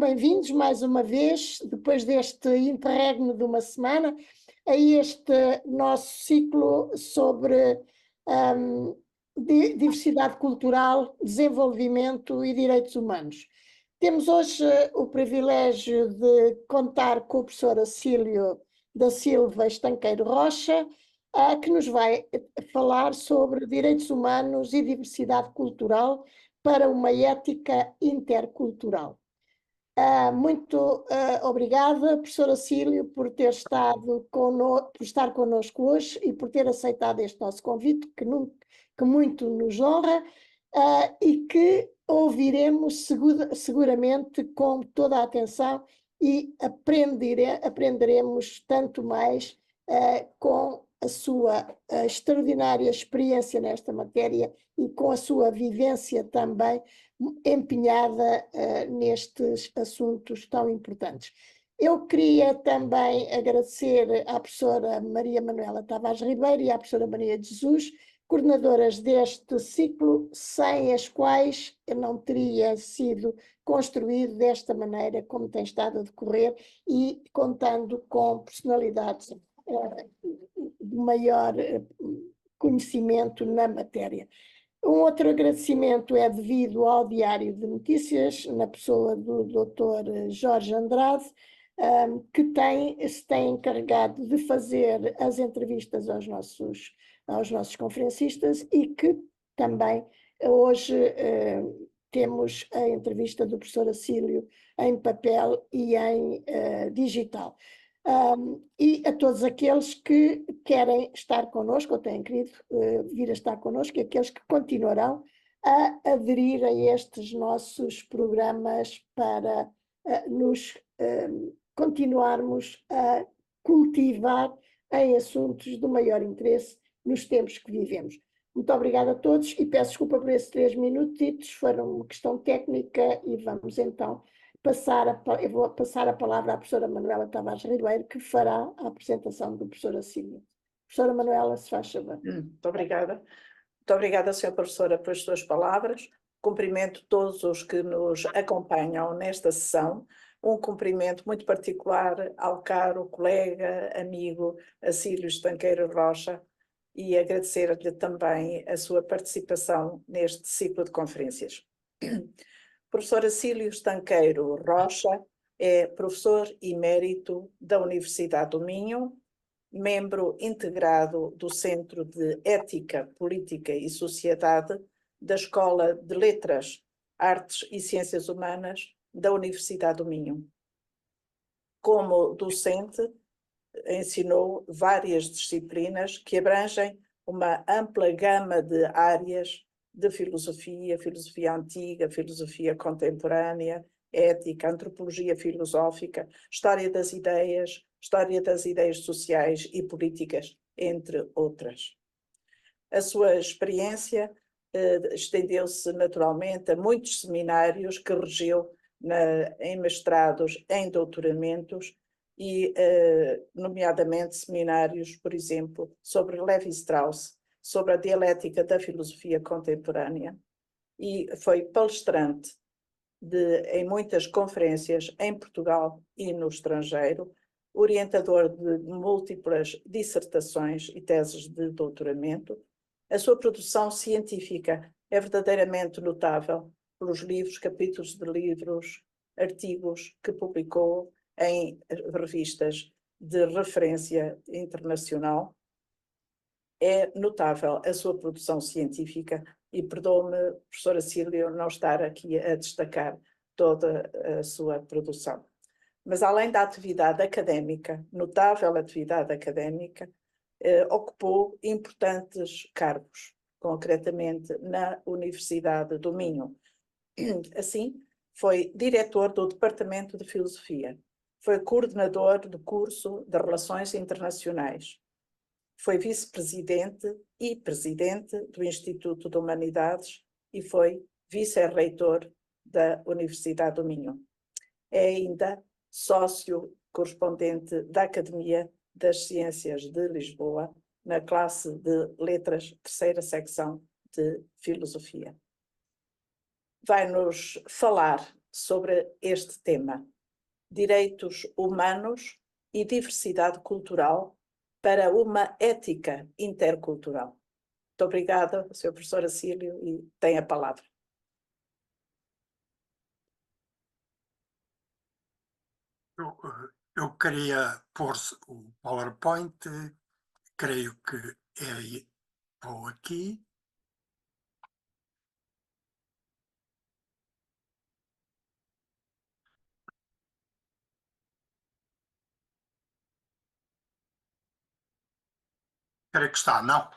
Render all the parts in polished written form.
bem-vindos mais uma vez, depois deste interregno de uma semana, a este nosso ciclo sobre diversidade cultural, desenvolvimento e direitos humanos. Temos hoje o privilégio de contar com o professor Acílio da Silva Estanqueiro Rocha, que nos vai falar sobre direitos humanos e diversidade cultural para uma ética intercultural. Muito obrigada, professor Acílio, por ter estado por estar connosco hoje e por ter aceitado este nosso convite, que muito nos honra, e que ouviremos seguramente com toda a atenção e aprenderemos tanto mais com a sua extraordinária experiência nesta matéria e com a sua vivência também empenhada nestes assuntos tão importantes. Eu queria também agradecer à professora Maria Manuela Tavares Ribeiro e à professora Maria de Jesus, coordenadoras deste ciclo, sem as quais não teria sido construído desta maneira como tem estado a decorrer e contando com personalidades de maior conhecimento na matéria. Um outro agradecimento é devido ao Diário de Notícias, na pessoa do Dr. Jorge Andrade, que se tem encarregado de fazer as entrevistas aos nossos conferencistas e que também hoje temos a entrevista do professor Acílio em papel e em digital. E a todos aqueles que querem estar connosco, ou têm querido vir a estar connosco, e aqueles que continuarão a aderir a estes nossos programas para nos continuarmos a cultivar em assuntos do maior interesse nos tempos que vivemos. Muito obrigada a todos e peço desculpa por esses 3 minutitos, foram uma questão técnica e vamos então eu vou passar a palavra à professora Manuela Tavares Ribeiro, que fará a apresentação do professor Acílio. Professora Manuela, se faz favor. Muito obrigada. Muito obrigada, senhora professora, pelas suas palavras. Cumprimento todos os que nos acompanham nesta sessão. Um cumprimento muito particular ao caro colega, amigo Acílio Estanqueiro Rocha e agradecer-lhe também a sua participação neste ciclo de conferências. Professor Acílio Estanqueiro Rocha é professor emérito da Universidade do Minho, membro integrado do Centro de Ética, Política e Sociedade da Escola de Letras, Artes e Ciências Humanas da Universidade do Minho. Como docente, ensinou várias disciplinas que abrangem uma ampla gama de áreas de filosofia, filosofia antiga, filosofia contemporânea, ética, antropologia filosófica, história das ideias sociais e políticas, entre outras. A sua experiência estendeu-se naturalmente a muitos seminários que regeu em mestrados, em doutoramentos e, nomeadamente, seminários, por exemplo, sobre Lévi-Strauss, sobre a dialética da filosofia contemporânea, e foi palestrante em muitas conferências em Portugal e no estrangeiro, orientador de múltiplas dissertações e teses de doutoramento. A sua produção científica é verdadeiramente notável pelos livros, capítulos de livros, artigos que publicou em revistas de referência internacional. É notável a sua produção científica e perdoe-me, professor Acílio, não estar aqui a destacar toda a sua produção. Mas além da atividade académica, notável atividade académica, ocupou importantes cargos, concretamente na Universidade do Minho. Assim, foi diretor do Departamento de Filosofia, foi coordenador do curso de Relações Internacionais, foi vice-presidente e presidente do Instituto de Humanidades e foi vice-reitor da Universidade do Minho. É ainda sócio correspondente da Academia das Ciências de Lisboa, na classe de Letras, terceira secção de Filosofia. Vai-nos falar sobre este tema: direitos humanos e diversidade cultural para uma ética intercultural. Muito obrigada, Sr. Professor Acílio, e tem a palavra. Eu queria pôr o PowerPoint, creio que vou aqui. Creio que está, não?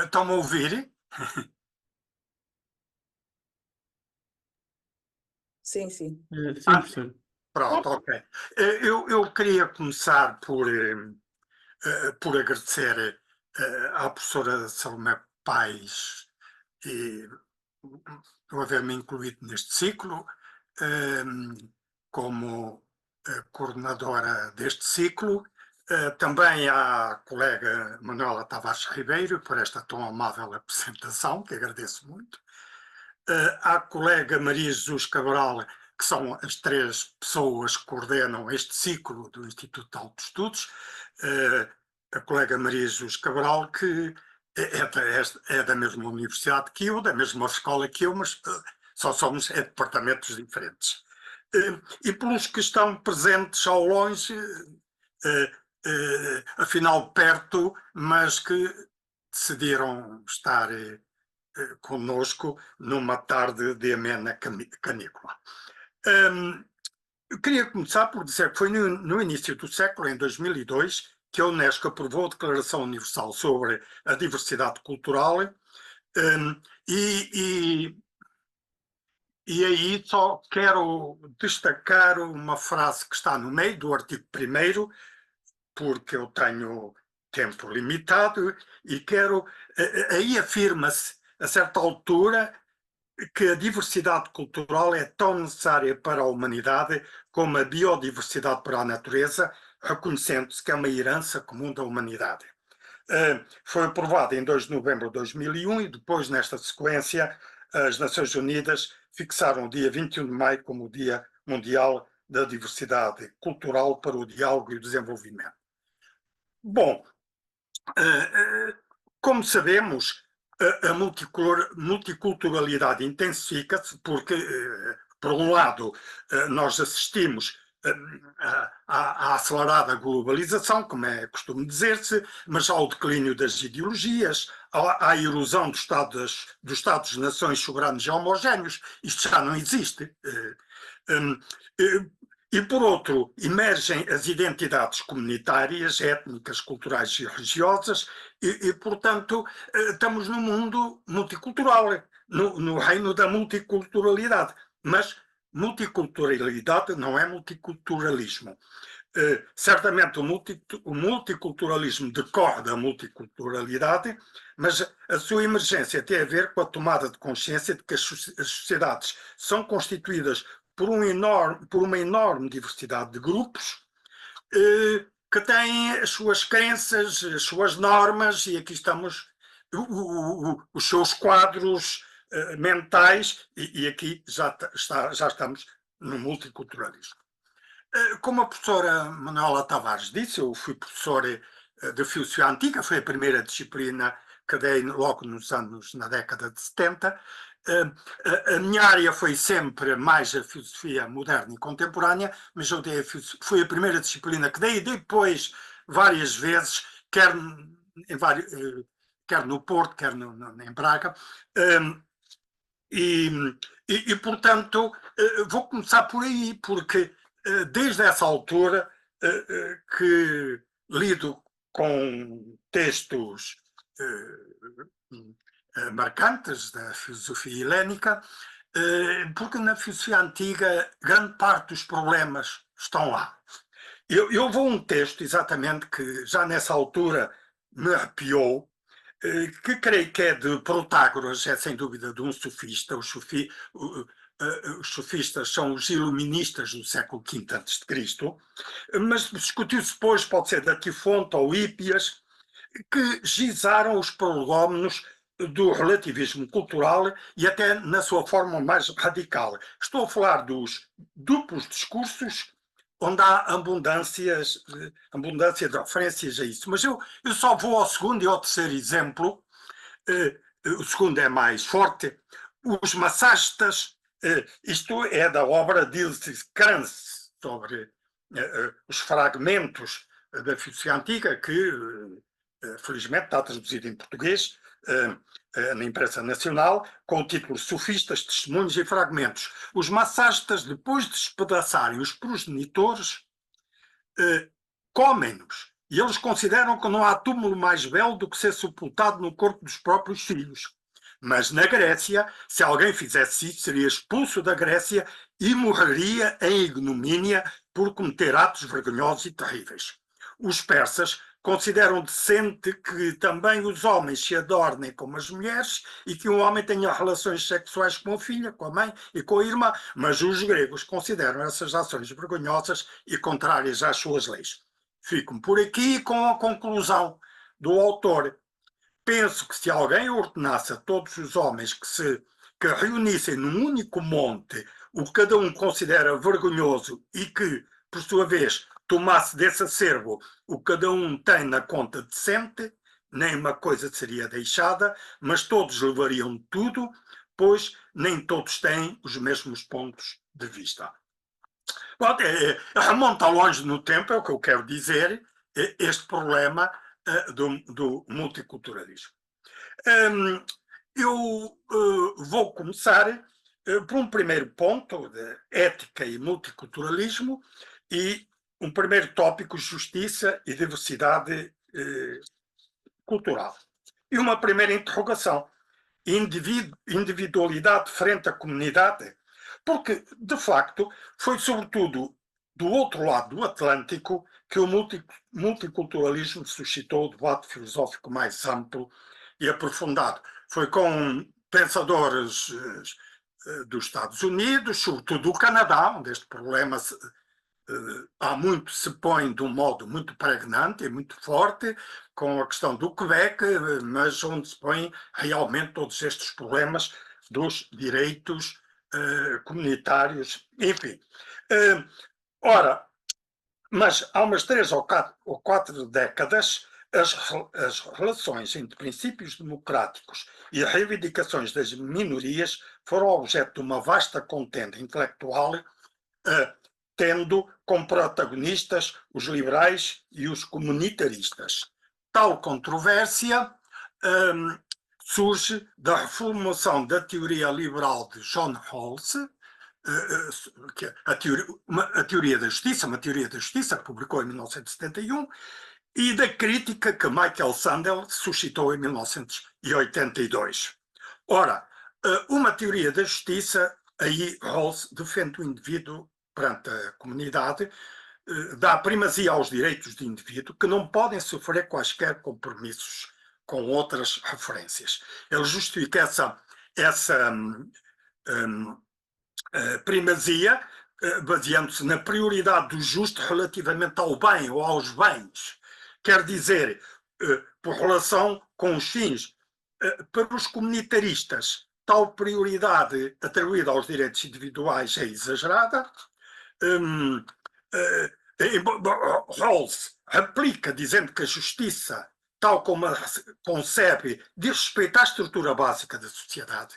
Estão-me a ouvir? Sim, sim. Sim, professor. Pronto, ok. Eu queria começar por agradecer à professora Salomé Paes por haver-me incluído neste ciclo, como coordenadora deste ciclo, também à colega Manuela Tavares Ribeiro por esta tão amável apresentação, que agradeço muito, à colega Maria Jesus Cabral, que são as 3 pessoas que coordenam este ciclo do Instituto de Altos Estudos, a colega Maria Jesus Cabral, que é da mesma universidade que eu, da mesma escola que eu, mas só somos departamentos diferentes. E pelos que estão presentes ao longe, afinal perto, mas que decidiram estar conosco numa tarde de amena canícula. Eu queria começar por dizer que foi no início do século, em 2002, que a Unesco aprovou a Declaração Universal sobre a Diversidade Cultural, e aí só quero destacar uma frase que está no meio do artigo 1º, porque eu tenho tempo limitado, e aí afirma-se, a certa altura, que a diversidade cultural é tão necessária para a humanidade como a biodiversidade para a natureza, reconhecendo-se que é uma herança comum da humanidade. Foi aprovado em 2 de novembro de 2001 e depois, nesta sequência, as Nações Unidas fixaram o dia 21 de maio como o Dia Mundial da Diversidade Cultural para o Diálogo e o Desenvolvimento. Bom, como sabemos, a multiculturalidade intensifica-se porque, por um lado, nós assistimos à acelerada globalização, como é costume dizer-se, mas ao declínio das ideologias, à erosão dos Estados-nações soberanos e homogéneos. Isto já não existe. E, por outro, emergem as identidades comunitárias, étnicas, culturais e religiosas, portanto, estamos num mundo multicultural, no reino da multiculturalidade. Mas multiculturalidade não é multiculturalismo. Certamente o multiculturalismo decorre da multiculturalidade, mas a sua emergência tem a ver com a tomada de consciência de que as sociedades são constituídas por uma enorme diversidade de grupos que têm as suas crenças, as suas normas, e aqui estamos os seus quadros mentais, e aqui já estamos no multiculturalismo. Como a professora Manuela Tavares disse, eu fui professor de Filosofia Antiga, foi a primeira disciplina que dei logo na década de 70. A minha área foi sempre mais a filosofia moderna e contemporânea, mas foi a primeira disciplina que dei, e depois várias vezes, quer no Porto, quer em Braga, portanto, vou começar por aí, porque desde essa altura que lido com textos marcantes da filosofia helénica, porque na filosofia antiga grande parte dos problemas estão lá. Eu vou a um texto, exatamente, que já nessa altura me arrepiou, que creio que é de Protágoras, é sem dúvida de um sofista. Os sofistas são os iluministas do século V a.C., mas discutiu-se depois, pode ser de Quifonte ou Hípias, que gizaram os prolegómenos do relativismo cultural e até na sua forma mais radical. Estou a falar dos duplos discursos, onde há abundância de referências a isso. Mas eu só vou ao segundo e ao terceiro exemplo. O segundo é mais forte. Os massagistas, isto é da obra de Ilse Krantz, sobre os fragmentos da filosofia antiga, que felizmente está traduzido em português, na imprensa nacional, com o título Sofistas, Testemunhos e Fragmentos. Os massagistas, depois de despedaçarem os progenitores, comem-nos. E eles consideram que não há túmulo mais belo do que ser sepultado no corpo dos próprios filhos. Mas na Grécia, se alguém fizesse isso, seria expulso da Grécia e morreria em ignomínia por cometer atos vergonhosos e terríveis. Os persas consideram decente que também os homens se adornem como as mulheres e que um homem tenha relações sexuais com a filha, com a mãe e com a irmã, mas os gregos consideram essas ações vergonhosas e contrárias às suas leis. Fico por aqui com a conclusão do autor. Penso que se alguém ordenasse a todos os homens que reunissem num único monte o que cada um considera vergonhoso e que, por sua vez, tomasse desse acervo o que cada um tem na conta decente, nem uma coisa seria deixada, mas todos levariam tudo, pois nem todos têm os mesmos pontos de vista. Bom, remonta longe no tempo, é o que eu quero dizer, este problema do multiculturalismo. Eu vou começar por um primeiro ponto de ética e multiculturalismo e um primeiro tópico, justiça e diversidade cultural. E uma primeira interrogação, individualidade frente à comunidade, porque, de facto, foi sobretudo do outro lado do Atlântico que o multiculturalismo suscitou o debate filosófico mais amplo e aprofundado. Foi com pensadores dos Estados Unidos, sobretudo do Canadá, onde este problema há muito se põe de um modo muito pregnante e muito forte, com a questão do Quebec, mas onde se põem realmente todos estes problemas dos direitos comunitários, enfim. Ora, mas há umas 3 ou 4 décadas, as relações entre princípios democráticos e reivindicações das minorias foram objeto de uma vasta contenda intelectual, tendo como protagonistas os liberais e os comunitaristas. Tal controvérsia surge da reformulação da teoria liberal de John Rawls, a teoria da justiça, uma teoria da justiça que publicou em 1971, e da crítica que Michael Sandel suscitou em 1982. Ora, uma teoria da justiça, aí Rawls defende o indivíduo perante a comunidade, dá primazia aos direitos do indivíduo, que não podem sofrer quaisquer compromissos com outras referências. Ele justifica essa primazia baseando-se na prioridade do justo relativamente ao bem ou aos bens. Quer dizer, por relação com os fins. Para os comunitaristas, tal prioridade atribuída aos direitos individuais é exagerada. Rawls replica dizendo que a justiça, tal como a concebe, diz respeito à estrutura básica da sociedade,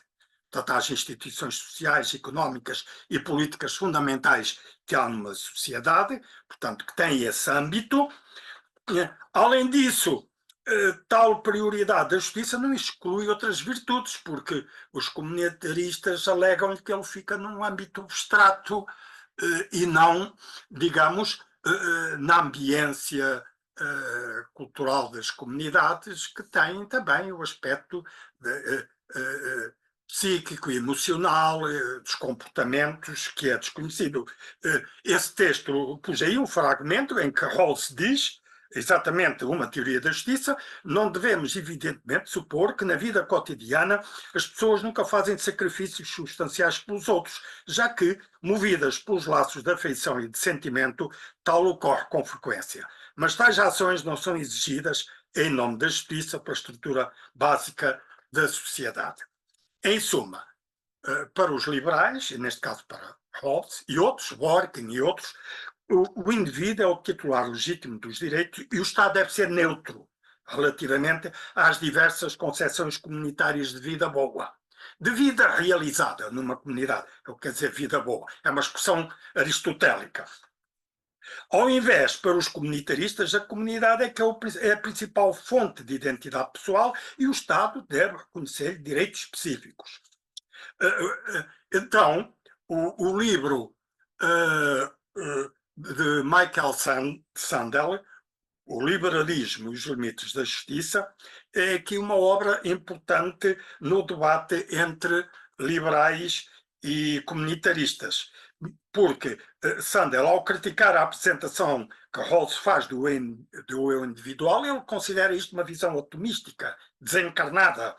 portanto, às instituições sociais, económicas e políticas fundamentais que há numa sociedade, portanto, que tem esse âmbito. Além disso, tal prioridade da justiça não exclui outras virtudes, porque os comunitaristas alegam que ele fica num âmbito abstrato e não, digamos, na ambiência cultural das comunidades, que tem também o aspecto psíquico e emocional dos comportamentos que é desconhecido. Esse texto, pus aí um fragmento em que Rawls diz exatamente uma teoria da justiça: não devemos, evidentemente, supor que na vida cotidiana as pessoas nunca fazem sacrifícios substanciais pelos outros, já que, movidas pelos laços de afeição e de sentimento, tal ocorre com frequência. Mas tais ações não são exigidas em nome da justiça pela estrutura básica da sociedade. Em suma, para os liberais, e neste caso para Rawls e outros, Dworkin e outros, o indivíduo é o titular legítimo dos direitos e o Estado deve ser neutro relativamente às diversas concepções comunitárias de vida boa. De vida realizada numa comunidade, o que quer dizer vida boa, é uma expressão aristotélica. Ao invés, para os comunitaristas, a comunidade é que é a principal fonte de identidade pessoal e o Estado deve reconhecer direitos específicos. Então, o livro de Michael Sandel, O Liberalismo e os Limites da Justiça, é aqui uma obra importante no debate entre liberais e comunitaristas, porque Sandel, ao criticar a apresentação que Rawls faz do eu individual, ele considera isto uma visão atomística, desencarnada.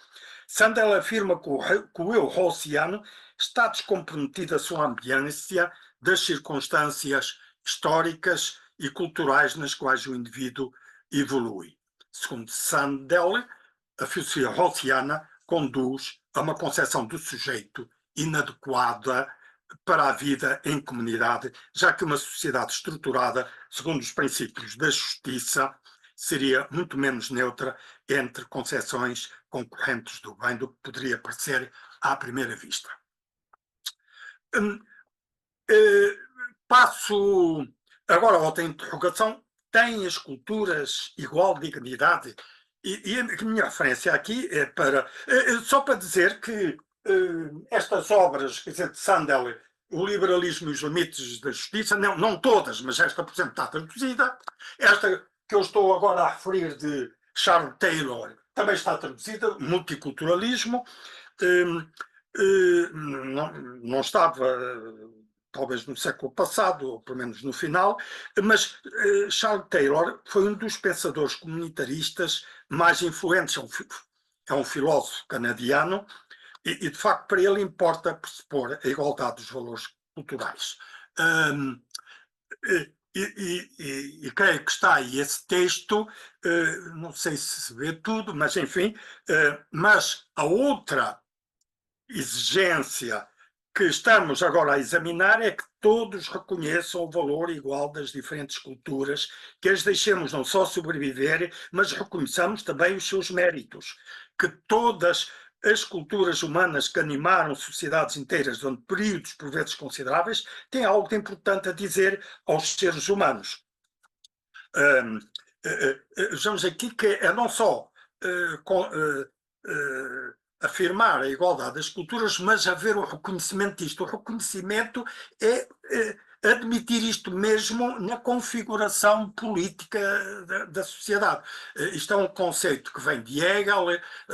Sandel afirma que o eu rawlsiano está descomprometido da sua ambiência das circunstâncias históricas e culturais nas quais o indivíduo evolui. Segundo Sandel, a filosofia rawlsiana conduz a uma concepção do sujeito inadequada para a vida em comunidade, já que uma sociedade estruturada segundo os princípios da justiça seria muito menos neutra entre concepções concorrentes do bem do que poderia parecer à primeira vista. Passo agora a outra interrogação. Têm as culturas igual dignidade? E a minha referência aqui é para... só para dizer que estas obras, quer dizer, de Sandel, O Liberalismo e os Limites da Justiça, não todas, mas esta, por exemplo, está traduzida. Esta que eu estou agora a referir de Charles Taylor também está traduzida, Multiculturalismo. Não estava, talvez no século passado, ou pelo menos no final, mas Charles Taylor foi um dos pensadores comunitaristas mais influentes. É um filósofo canadiano e, de facto, para ele importa pressupor a igualdade dos valores culturais. E creio que está aí esse texto, não sei se se vê tudo, mas enfim, mas a outra exigência que estamos agora a examinar é que todos reconheçam o valor igual das diferentes culturas, que as deixemos não só sobreviver, mas reconheçamos também os seus méritos, que todas as culturas humanas que animaram sociedades inteiras durante períodos, por vezes consideráveis, têm algo de importante a dizer aos seres humanos. Vejamos aqui que é não só afirmar a igualdade das culturas, mas haver o reconhecimento disto. O reconhecimento é admitir isto mesmo na configuração política da sociedade. Isto é um conceito que vem de Hegel,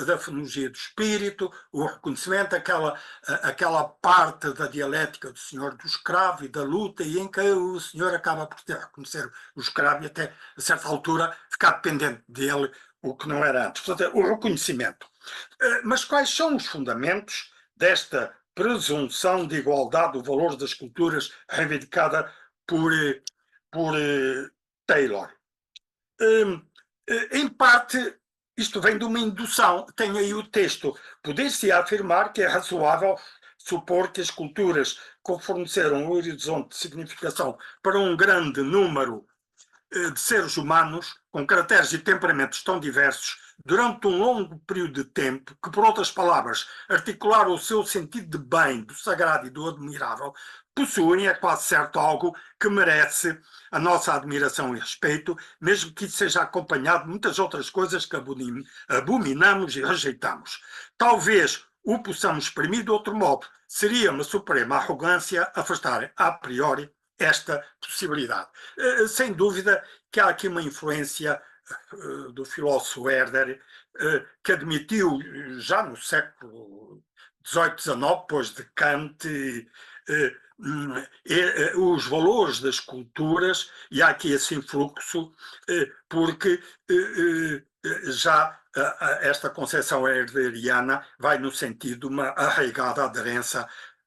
da fonologia do espírito, o reconhecimento, aquela parte da dialética do senhor do escravo e da luta, e em que o senhor acaba por ter reconhecer o escravo e até, a certa altura, ficar dependente dele, o que não era antes. Portanto, o reconhecimento. Mas quais são os fundamentos desta presunção de igualdade do valor das culturas reivindicada por Taylor? Em parte, isto vem de uma indução. Tem aí o texto. Poder-se afirmar que é razoável supor que as culturas que forneceram um horizonte de significação para um grande número de seres humanos com caracteres e temperamentos tão diversos durante um longo período de tempo, que, por outras palavras, articularam o seu sentido de bem, do sagrado e do admirável, possuem, é quase certo, algo que merece a nossa admiração e respeito, mesmo que isso seja acompanhado de muitas outras coisas que abominamos e rejeitamos. Talvez o possamos exprimir de outro modo. Seria uma suprema arrogância afastar a priori esta possibilidade. Sem dúvida que há aqui uma influência do filósofo Herder, que admitiu já no século XVIII, XIX, depois de Kant, os valores das culturas, e há aqui esse influxo, porque já esta concepção herderiana vai no sentido de uma arraigada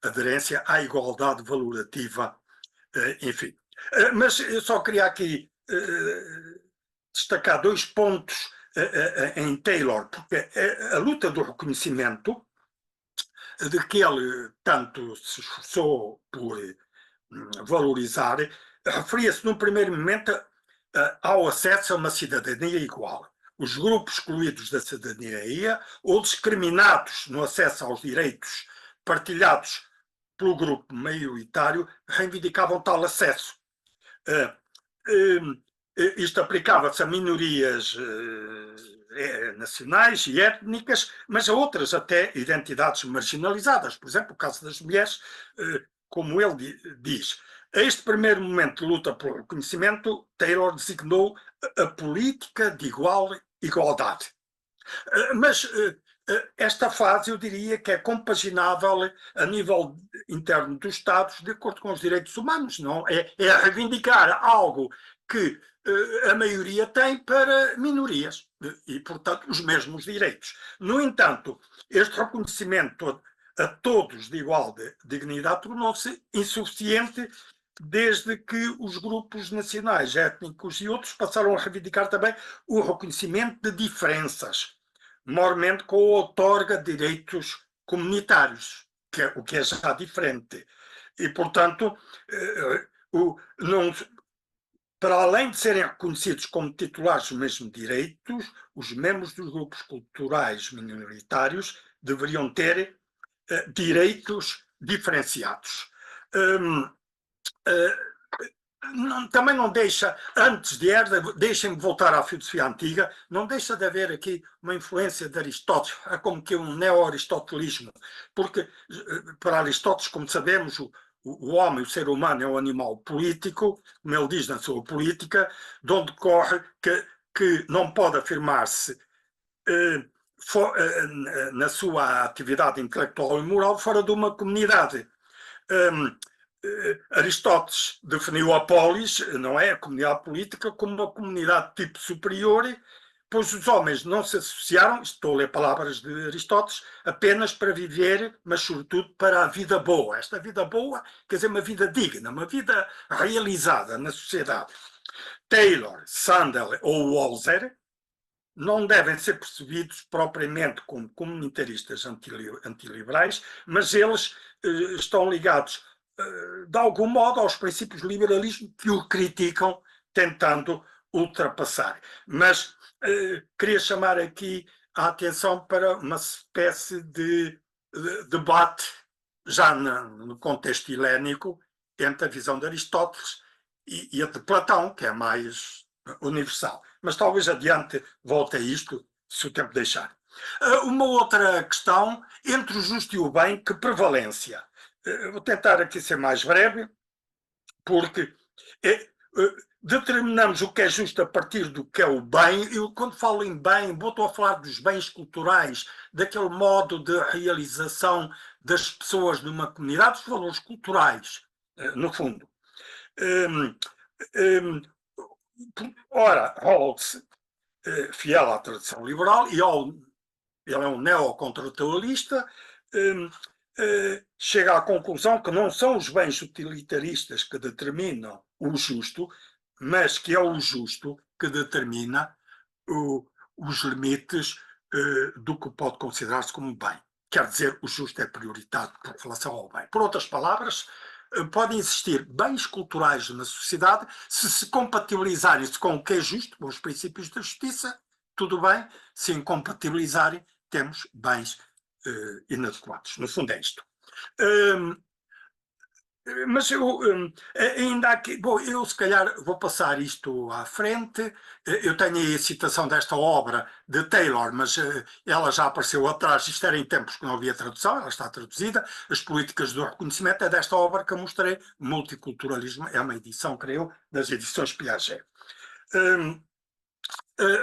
aderência à igualdade valorativa, enfim. Mas eu só queria aqui destacar dois pontos em Taylor, porque a luta do reconhecimento, de que ele tanto se esforçou por valorizar, referia-se num primeiro momento ao acesso a uma cidadania igual. Os grupos excluídos da cidadania ou discriminados no acesso aos direitos partilhados pelo grupo maioritário reivindicavam tal acesso. Isto aplicava-se a minorias nacionais e étnicas, mas a outras até identidades marginalizadas. Por exemplo, o caso das mulheres, como ele diz. A este primeiro momento de luta pelo reconhecimento, Taylor designou a política de igualdade. Mas esta fase, eu diria que é compaginável a nível interno dos Estados de acordo com os direitos humanos, não é? É reivindicar algo que a maioria tem para minorias e, portanto, os mesmos direitos. No entanto, este reconhecimento a todos de igual dignidade tornou-se insuficiente desde que os grupos nacionais, étnicos e outros passaram a reivindicar também o reconhecimento de diferenças, maiormente com a outorga de direitos comunitários, o que é já diferente. E, portanto, para além de serem reconhecidos como titulares dos mesmos direitos, os membros dos grupos culturais minoritários deveriam ter direitos diferenciados. Também não deixa, antes de Herder, deixem-me voltar à filosofia antiga, não deixa de haver aqui uma influência de Aristóteles, é como que um neo-aristotelismo, porque para Aristóteles, como sabemos, o homem, o ser humano, é um animal político, como ele diz na sua política, de onde corre que não pode afirmar-se na sua atividade intelectual e moral fora de uma comunidade. Aristóteles definiu a polis, não é, a comunidade política, como uma comunidade de tipo superior, pois os homens não se associaram, estou a ler palavras de Aristóteles, apenas para viver, mas sobretudo para a vida boa. Esta vida boa quer dizer uma vida digna, uma vida realizada na sociedade. Taylor, Sandel ou Walzer não devem ser percebidos propriamente como comunitaristas antiliberais, mas eles estão ligados de algum modo aos princípios do liberalismo que o criticam, tentando ultrapassar. Mas queria chamar aqui a atenção para uma espécie de debate, já no contexto helénico, entre a visão de Aristóteles e a de Platão, que é mais universal. Mas talvez adiante volte a isto, se o tempo deixar. Uma outra questão, entre o justo e o bem, que prevalência? Vou tentar aqui ser mais breve, porque determinamos o que é justo a partir do que é o bem. Eu, quando falo em bem, estou a falar dos bens culturais, daquele modo de realização das pessoas numa comunidade, dos valores culturais, no fundo. Ora, Rawls, fiel à tradição liberal, e ele é um neocontratualista, chega à conclusão que não são os bens utilitaristas que determinam o justo, mas que é o justo que determina os limites do que pode considerar-se como bem. Quer dizer, o justo é prioritário por relação ao bem. Por outras palavras, podem existir bens culturais na sociedade se compatibilizarem com o que é justo, com os princípios da justiça, tudo bem. Se incompatibilizarem, temos bens inadequados. No fundo é isto. Mas eu ainda aqui, bom, eu se calhar vou passar isto à frente. Eu tenho aí a citação desta obra de Taylor, mas ela já apareceu atrás, isto era em tempos que não havia tradução, ela está traduzida. As políticas do reconhecimento é desta obra que eu mostrei, Multiculturalismo, é uma edição, creio, das edições Piaget.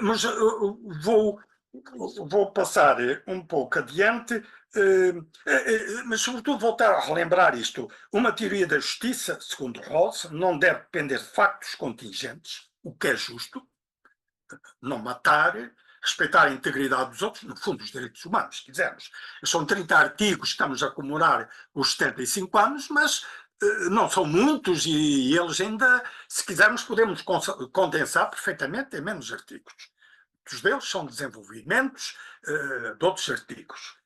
Mas vou passar um pouco adiante, mas sobretudo voltar a relembrar isto. Uma teoria da justiça, segundo Rawls, não deve depender de factos contingentes, o que é justo, não matar, respeitar a integridade dos outros, no fundo, os direitos humanos, se quisermos. São 30 artigos, estamos a comemorar os 75 anos, mas não são muitos e eles ainda, se quisermos, podemos condensar perfeitamente em menos artigos. muitos deles são desenvolvimentos de outros artigos.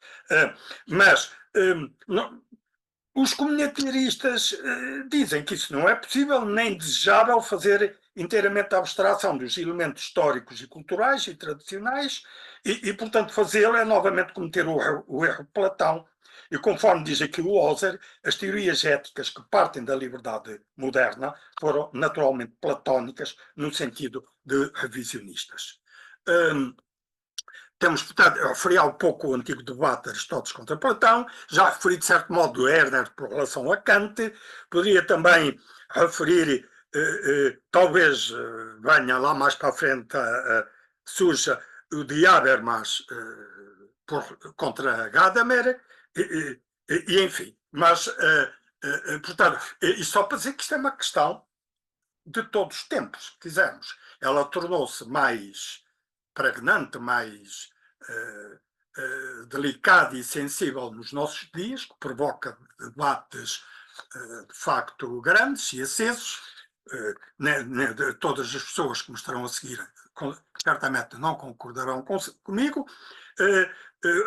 Mas os comunitaristas dizem que isso não é possível nem desejável fazer inteiramente a abstração dos elementos históricos e culturais e tradicionais e portanto, fazê-lo é novamente cometer o erro de Platão. E conforme diz aqui o Hauser, as teorias éticas que partem da liberdade moderna foram naturalmente platónicas no sentido de revisionistas. Temos, portanto, eu referi há um pouco o antigo debate de Aristóteles contra Platão, já referi de certo modo o Herder por relação a Kant, poderia também referir, talvez venha lá mais para a frente, surja o de Habermas contra Gadamer, e enfim, mas, portanto, e só para dizer que isto é uma questão de todos os tempos, se quisermos. Ela tornou-se mais pregnante, mais delicada e sensível nos nossos dias, que provoca debates de facto grandes e acesos. De todas as pessoas que me estarão a seguir certamente não concordarão comigo,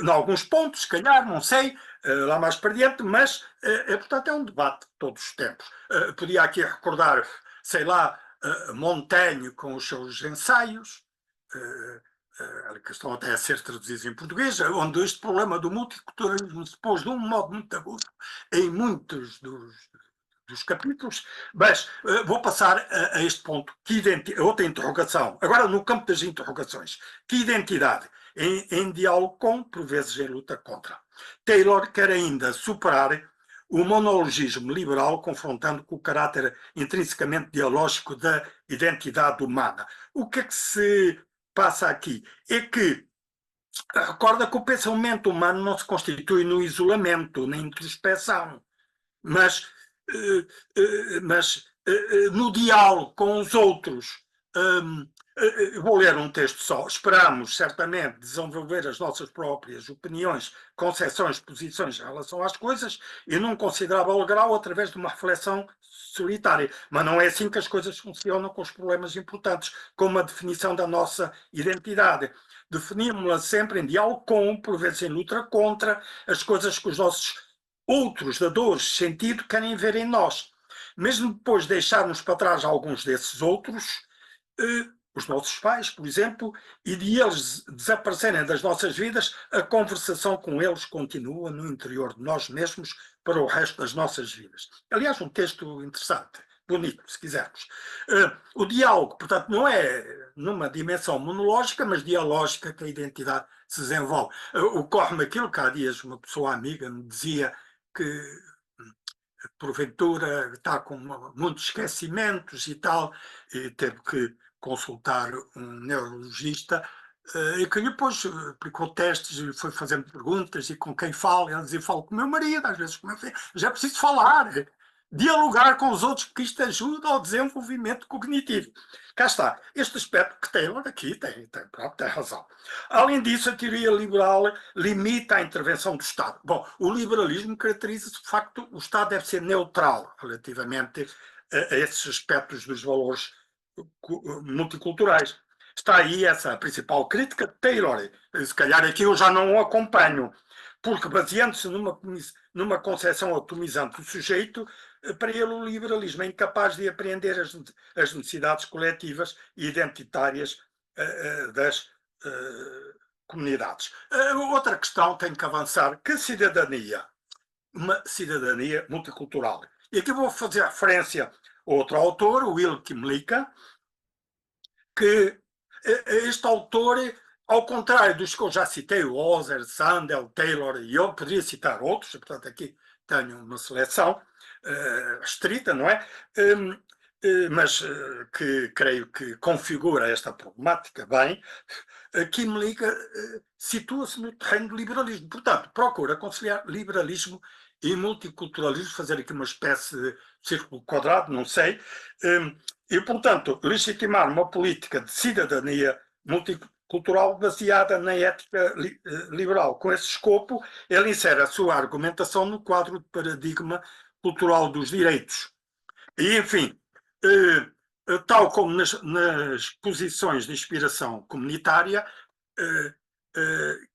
em alguns pontos, se calhar, não sei, lá mais para diante, mas, portanto, é um debate de todos os tempos. Podia aqui recordar, sei lá, Montaigne com os seus ensaios, que estão até a ser traduzidos em português, onde este problema do multiculturalismo se pôs de um modo muito agudo em muitos dos capítulos, mas vou passar a este ponto. Outra interrogação, agora no campo das interrogações. Que identidade? Em diálogo com, por vezes em luta contra. Taylor quer ainda superar o monologismo liberal, confrontando com o caráter intrinsecamente dialógico da identidade humana. O que é que se passa aqui? É que recorda que o pensamento humano não se constitui no isolamento, na introspeção, mas no diálogo com os outros. Vou ler um texto só. Esperamos, certamente, desenvolver as nossas próprias opiniões, concepções, posições em relação às coisas e num considerável grau através de uma reflexão solitária. Mas não é assim que as coisas funcionam com os problemas importantes, como a definição da nossa identidade. Definimos-la sempre em diálogo com, por vezes em luta contra, as coisas que os nossos outros dadores de sentido querem ver em nós. Mesmo depois de deixarmos para trás alguns desses outros, os nossos pais, por exemplo, e de eles desaparecerem das nossas vidas, a conversação com eles continua no interior de nós mesmos para o resto das nossas vidas. Aliás, um texto interessante, bonito, se quisermos. O diálogo, portanto, não é numa dimensão monológica, mas dialógica que a identidade se desenvolve. Ocorre-me aquilo que há dias uma pessoa amiga me dizia que porventura está com muitos esquecimentos e tal, e teve que consultar um neurologista e que depois aplicou testes e foi fazendo perguntas e com quem fala, ele dizia, falo com o meu marido, às vezes com o meu filho, já é preciso falar, dialogar com os outros, porque isto ajuda ao desenvolvimento cognitivo. Cá está, este aspecto que Taylor aqui tem razão. Além disso, a teoria liberal limita a intervenção do Estado. Bom, o liberalismo caracteriza-se, de facto, o Estado deve ser neutral relativamente a esses aspectos dos valores multiculturais. Está aí essa a principal crítica de Taylor. Se calhar aqui eu já não o acompanho, porque baseando-se numa concepção atomizante do sujeito, para ele o liberalismo é incapaz de apreender as necessidades coletivas e identitárias das comunidades. Outra questão tem que avançar, que a cidadania, uma cidadania multicultural. E aqui vou fazer referência a outro autor, o Wilhelm Lica, que este autor, ao contrário dos que eu já citei, o Hauser, Sandel, Taylor e eu, poderia citar outros, portanto aqui tenho uma seleção restrita, não é? Mas que creio que configura esta problemática bem, Kim Lica situa-se no terreno do liberalismo. Portanto, procura conciliar liberalismo e multiculturalismo, fazer aqui uma espécie de círculo quadrado, não sei, e, portanto, legitimar uma política de cidadania multicultural baseada na ética liberal. Com esse escopo, ele insere a sua argumentação no quadro de paradigma cultural dos direitos. E, enfim, tal como nas posições de inspiração comunitária,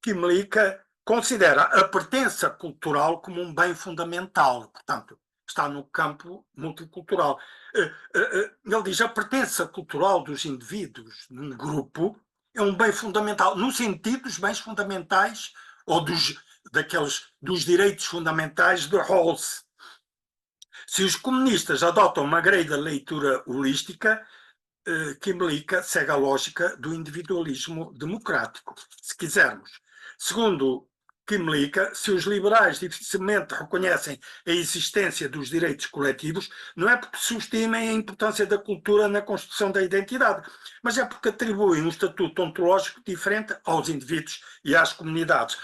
Kymlicka considera a pertença cultural como um bem fundamental, portanto, está no campo multicultural. Ele diz que a pertença cultural dos indivíduos num grupo é um bem fundamental, no sentido dos bens fundamentais ou dos direitos fundamentais de Rawls. Se os comunistas adotam uma grei da leitura holística, Kymlicka segue a lógica do individualismo democrático, se quisermos. Segundo Kymlicka, se os liberais dificilmente reconhecem a existência dos direitos coletivos, não é porque subestimem a importância da cultura na construção da identidade, mas é porque atribuem um estatuto ontológico diferente aos indivíduos e às comunidades.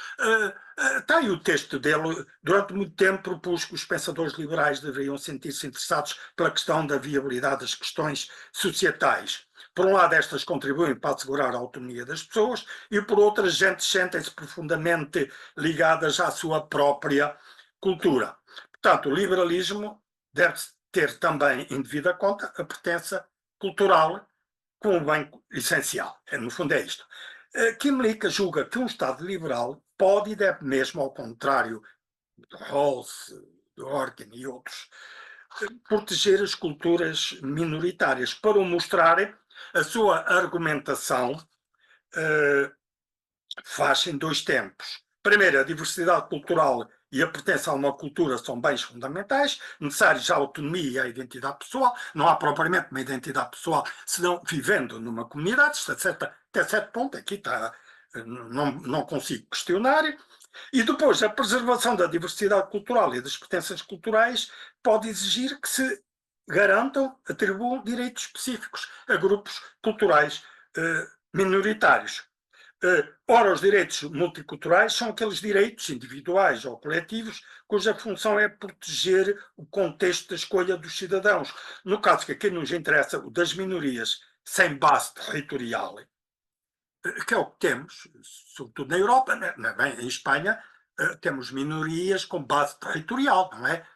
Está aí o texto dele. Durante muito tempo propus que os pensadores liberais deveriam sentir-se interessados pela questão da viabilidade das questões societais. Por um lado, estas contribuem para assegurar a autonomia das pessoas e, por outro, as gentes sentem-se profundamente ligadas à sua própria cultura. Portanto, o liberalismo deve ter também em devida conta a pertença cultural como um bem essencial. No fundo é isto. Kymlicka julga que um Estado liberal pode e deve mesmo, ao contrário de Rawls, de Orkin e outros, proteger as culturas minoritárias para mostrarem a sua argumentação faz em dois tempos. Primeiro, a diversidade cultural e a pertença a uma cultura são bens fundamentais, necessários à autonomia e à identidade pessoal. Não há propriamente uma identidade pessoal, senão vivendo numa comunidade. Até certo ponto, aqui está, não consigo questionar. E depois, a preservação da diversidade cultural e das pertenças culturais pode exigir que se garantam, atribuam direitos específicos a grupos culturais minoritários. Ora, os direitos multiculturais são aqueles direitos individuais ou coletivos cuja função é proteger o contexto da escolha dos cidadãos. No caso que aqui nos interessa, o das minorias sem base territorial, que é o que temos, sobretudo na Europa, bem, em Espanha, temos minorias com base territorial, não é?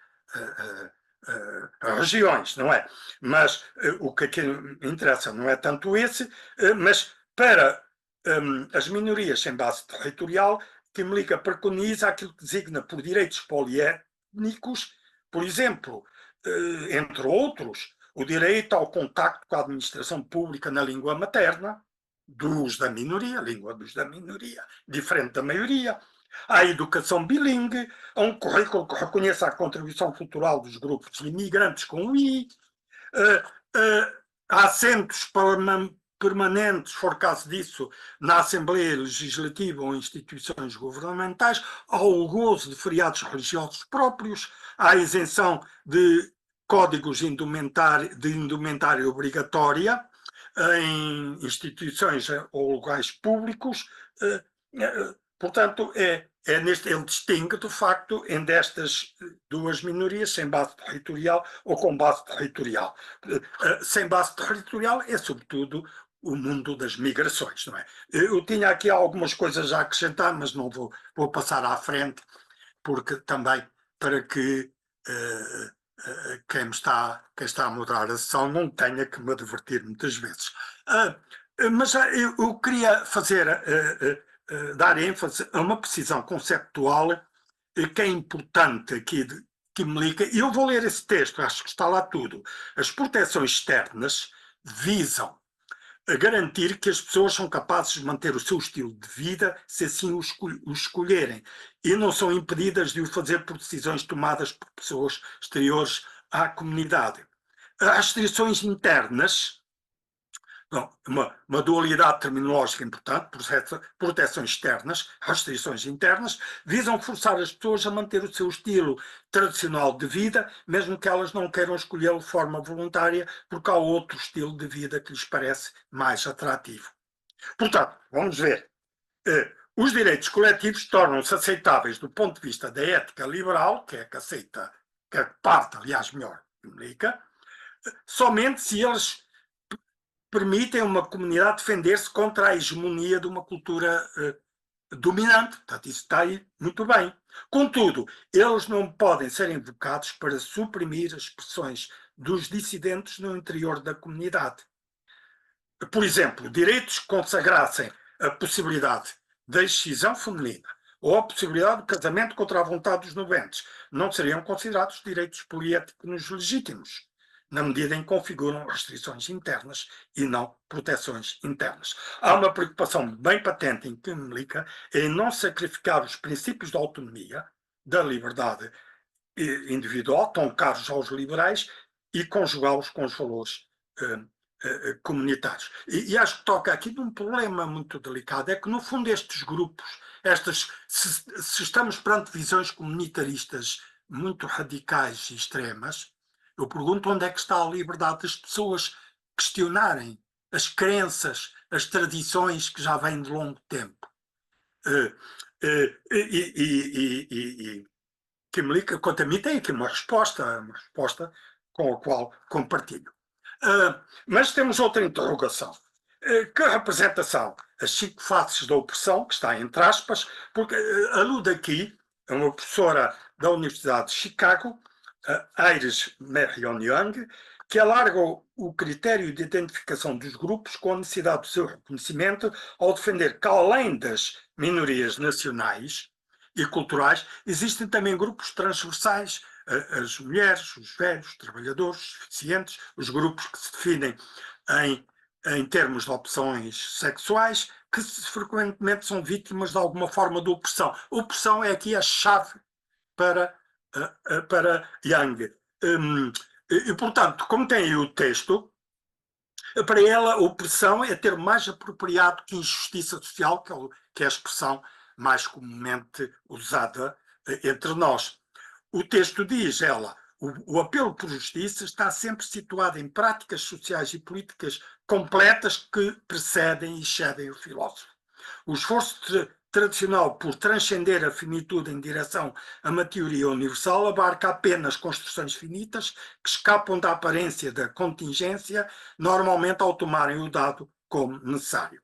Regiões, não é? Mas o que aqui interessa não é tanto esse, mas para as minorias sem base territorial, Kymlicka preconiza aquilo que designa por direitos poliétnicos, por exemplo, entre outros, o direito ao contacto com a administração pública na língua materna, dos da minoria, língua dos da minoria, diferente da maioria, à educação bilingue, a um currículo que reconheça a contribuição cultural dos grupos imigrantes com o I, a assentos permanentes, se for caso disso, na Assembleia Legislativa ou instituições governamentais, ao gozo de feriados religiosos próprios, à isenção de códigos de indumentária obrigatória em instituições ou lugares públicos. Portanto, ele distingue, de facto, entre estas duas minorias, sem base territorial ou com base territorial. Sem base territorial é, sobretudo, o mundo das migrações, não é? Eu tinha aqui algumas coisas a acrescentar, mas não vou passar à frente, porque também para que quem está a moderar a sessão não tenha que me advertir muitas vezes. Mas eu queria dar ênfase a uma precisão conceptual que é importante aqui de Kymlicka, e eu vou ler esse texto, acho que está lá tudo. As proteções externas visam a garantir que as pessoas são capazes de manter o seu estilo de vida se assim o escolherem e não são impedidas de o fazer por decisões tomadas por pessoas exteriores à comunidade. As restrições internas, uma dualidade terminológica importante, proteções externas, restrições internas, visam forçar as pessoas a manter o seu estilo tradicional de vida, mesmo que elas não queiram escolhê-lo de forma voluntária, porque há outro estilo de vida que lhes parece mais atrativo. Portanto, vamos ver. Os direitos coletivos tornam-se aceitáveis do ponto de vista da ética liberal, que é que aceita, que parte, aliás, melhor, Kymlicka, somente se eles permitem a uma comunidade defender-se contra a hegemonia de uma cultura dominante. Portanto, isso está aí muito bem. Contudo, eles não podem ser invocados para suprimir as expressões dos dissidentes no interior da comunidade. Por exemplo, direitos que consagrassem a possibilidade da excisão feminina ou a possibilidade do casamento contra a vontade dos nobentes não seriam considerados direitos poliéticos legítimos, na medida em que configuram restrições internas e não proteções internas. Há uma preocupação bem patente em Quimlica em não sacrificar os princípios da autonomia, da liberdade individual, tão caros aos liberais, e conjugá-los com os valores comunitários. E acho que toca aqui num problema muito delicado, é que no fundo estes grupos, se estamos perante visões comunitaristas muito radicais e extremas, eu pergunto onde é que está a liberdade das pessoas questionarem as crenças, as tradições que já vêm de longo tempo. Quimlica, quanto a mim, tem aqui uma resposta com a qual compartilho. Mas temos outra interrogação. Que representação? As 5 faces da opressão, que está entre aspas, porque alude aqui a uma professora da Universidade de Chicago, Iris Marion Young, que alarga o critério de identificação dos grupos com a necessidade do seu reconhecimento ao defender que, além das minorias nacionais e culturais, existem também grupos transversais, as mulheres, os velhos, os trabalhadores, os deficientes, os grupos que se definem em termos de opções sexuais, que frequentemente são vítimas de alguma forma de opressão. Opressão é aqui a chave para Young. E, portanto, como tem aí o texto, para ela a opressão é ter mais apropriado que injustiça social, que é a expressão mais comumente usada entre nós. O texto diz, ela, o apelo por justiça está sempre situado em práticas sociais e políticas completas que precedem e excedem o filósofo. O esforço tradicional por transcender a finitude em direção a uma teoria universal abarca apenas construções finitas que escapam da aparência da contingência, normalmente ao tomarem o dado como necessário.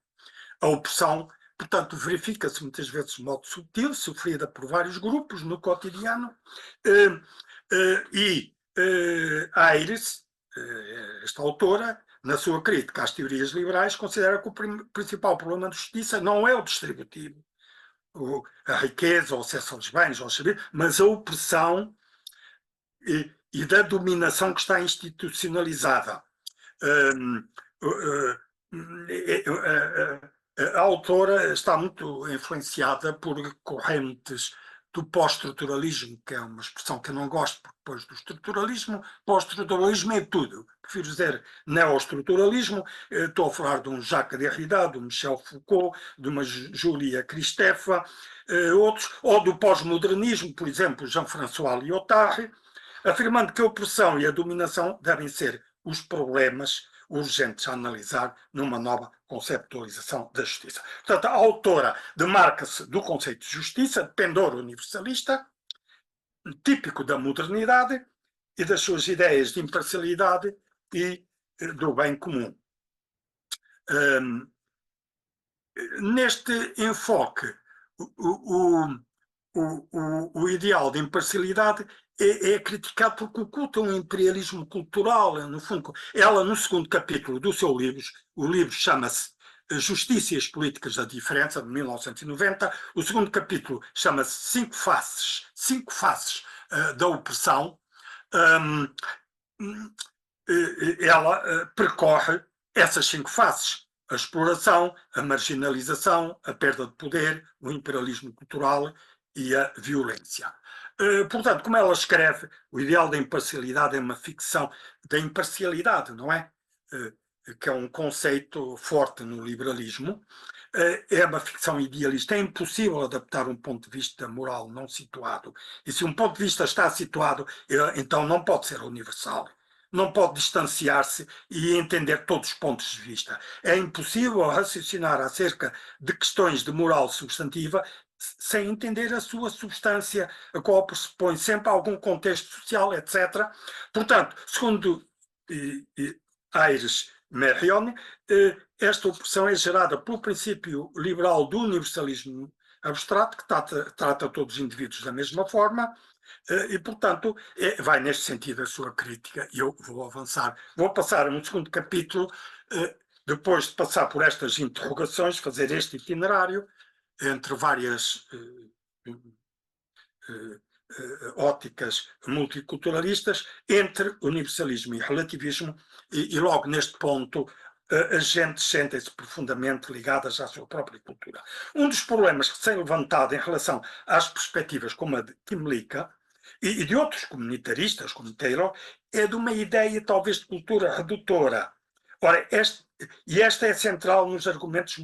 A opressão, portanto, verifica-se muitas vezes de modo sutil, sofrida por vários grupos no cotidiano, a Iris, esta autora, na sua crítica às teorias liberais, considera que o principal problema da justiça não é o distributivo, a riqueza, o acesso aos bens, aos serviços, mas a opressão e da dominação que está institucionalizada. A autora está muito influenciada por correntes do pós-estruturalismo, que é uma expressão que eu não gosto, porque depois do estruturalismo, pós-estruturalismo é tudo. Prefiro dizer neoestruturalismo. Estou a falar de um Jacques Derrida, de um Michel Foucault, de uma Julia Kristeva, outros, ou do pós-modernismo, por exemplo, Jean-François Lyotard, afirmando que a opressão e a dominação devem ser os problemas urgentes a analisar numa nova conceptualização da justiça. Portanto, a autora demarca-se do conceito de justiça, de pendor universalista, típico da modernidade e das suas ideias de imparcialidade e do bem comum. Neste enfoque, o ideal de imparcialidade é criticado porque oculta um imperialismo cultural. No fundo, ela, no segundo capítulo do seu livro, o livro chama-se Justiça e as Políticas da Diferença, de 1990, o segundo capítulo chama-se Cinco Faces da Opressão. Ela percorre essas 5 faces: a exploração, a marginalização, a perda de poder, o imperialismo cultural e a violência. Portanto, como ela escreve, o ideal da imparcialidade é uma ficção da imparcialidade, não é? Que é um conceito forte no liberalismo. É uma ficção idealista. É impossível adaptar um ponto de vista moral não situado. E se um ponto de vista está situado, então não pode ser universal. Não pode distanciar-se e entender todos os pontos de vista. É impossível raciocinar acerca de questões de moral substantiva sem entender a sua substância, a qual pressupõe sempre algum contexto social, etc. Portanto, segundo Iris Marion, esta opressão é gerada pelo princípio liberal do universalismo abstrato, que trata todos os indivíduos da mesma forma, E, portanto, vai neste sentido a sua crítica, e eu vou avançar. Vou passar no segundo capítulo, depois de passar por estas interrogações, fazer este itinerário entre várias óticas multiculturalistas, entre universalismo e relativismo, e logo neste ponto as gentes sentem-se profundamente ligadas à sua própria cultura. Um dos problemas que se tem levantado em relação às perspectivas como a de Kymlicka e de outros comunitaristas, como Taylor, é de uma ideia talvez de cultura redutora. Ora, esta é central nos argumentos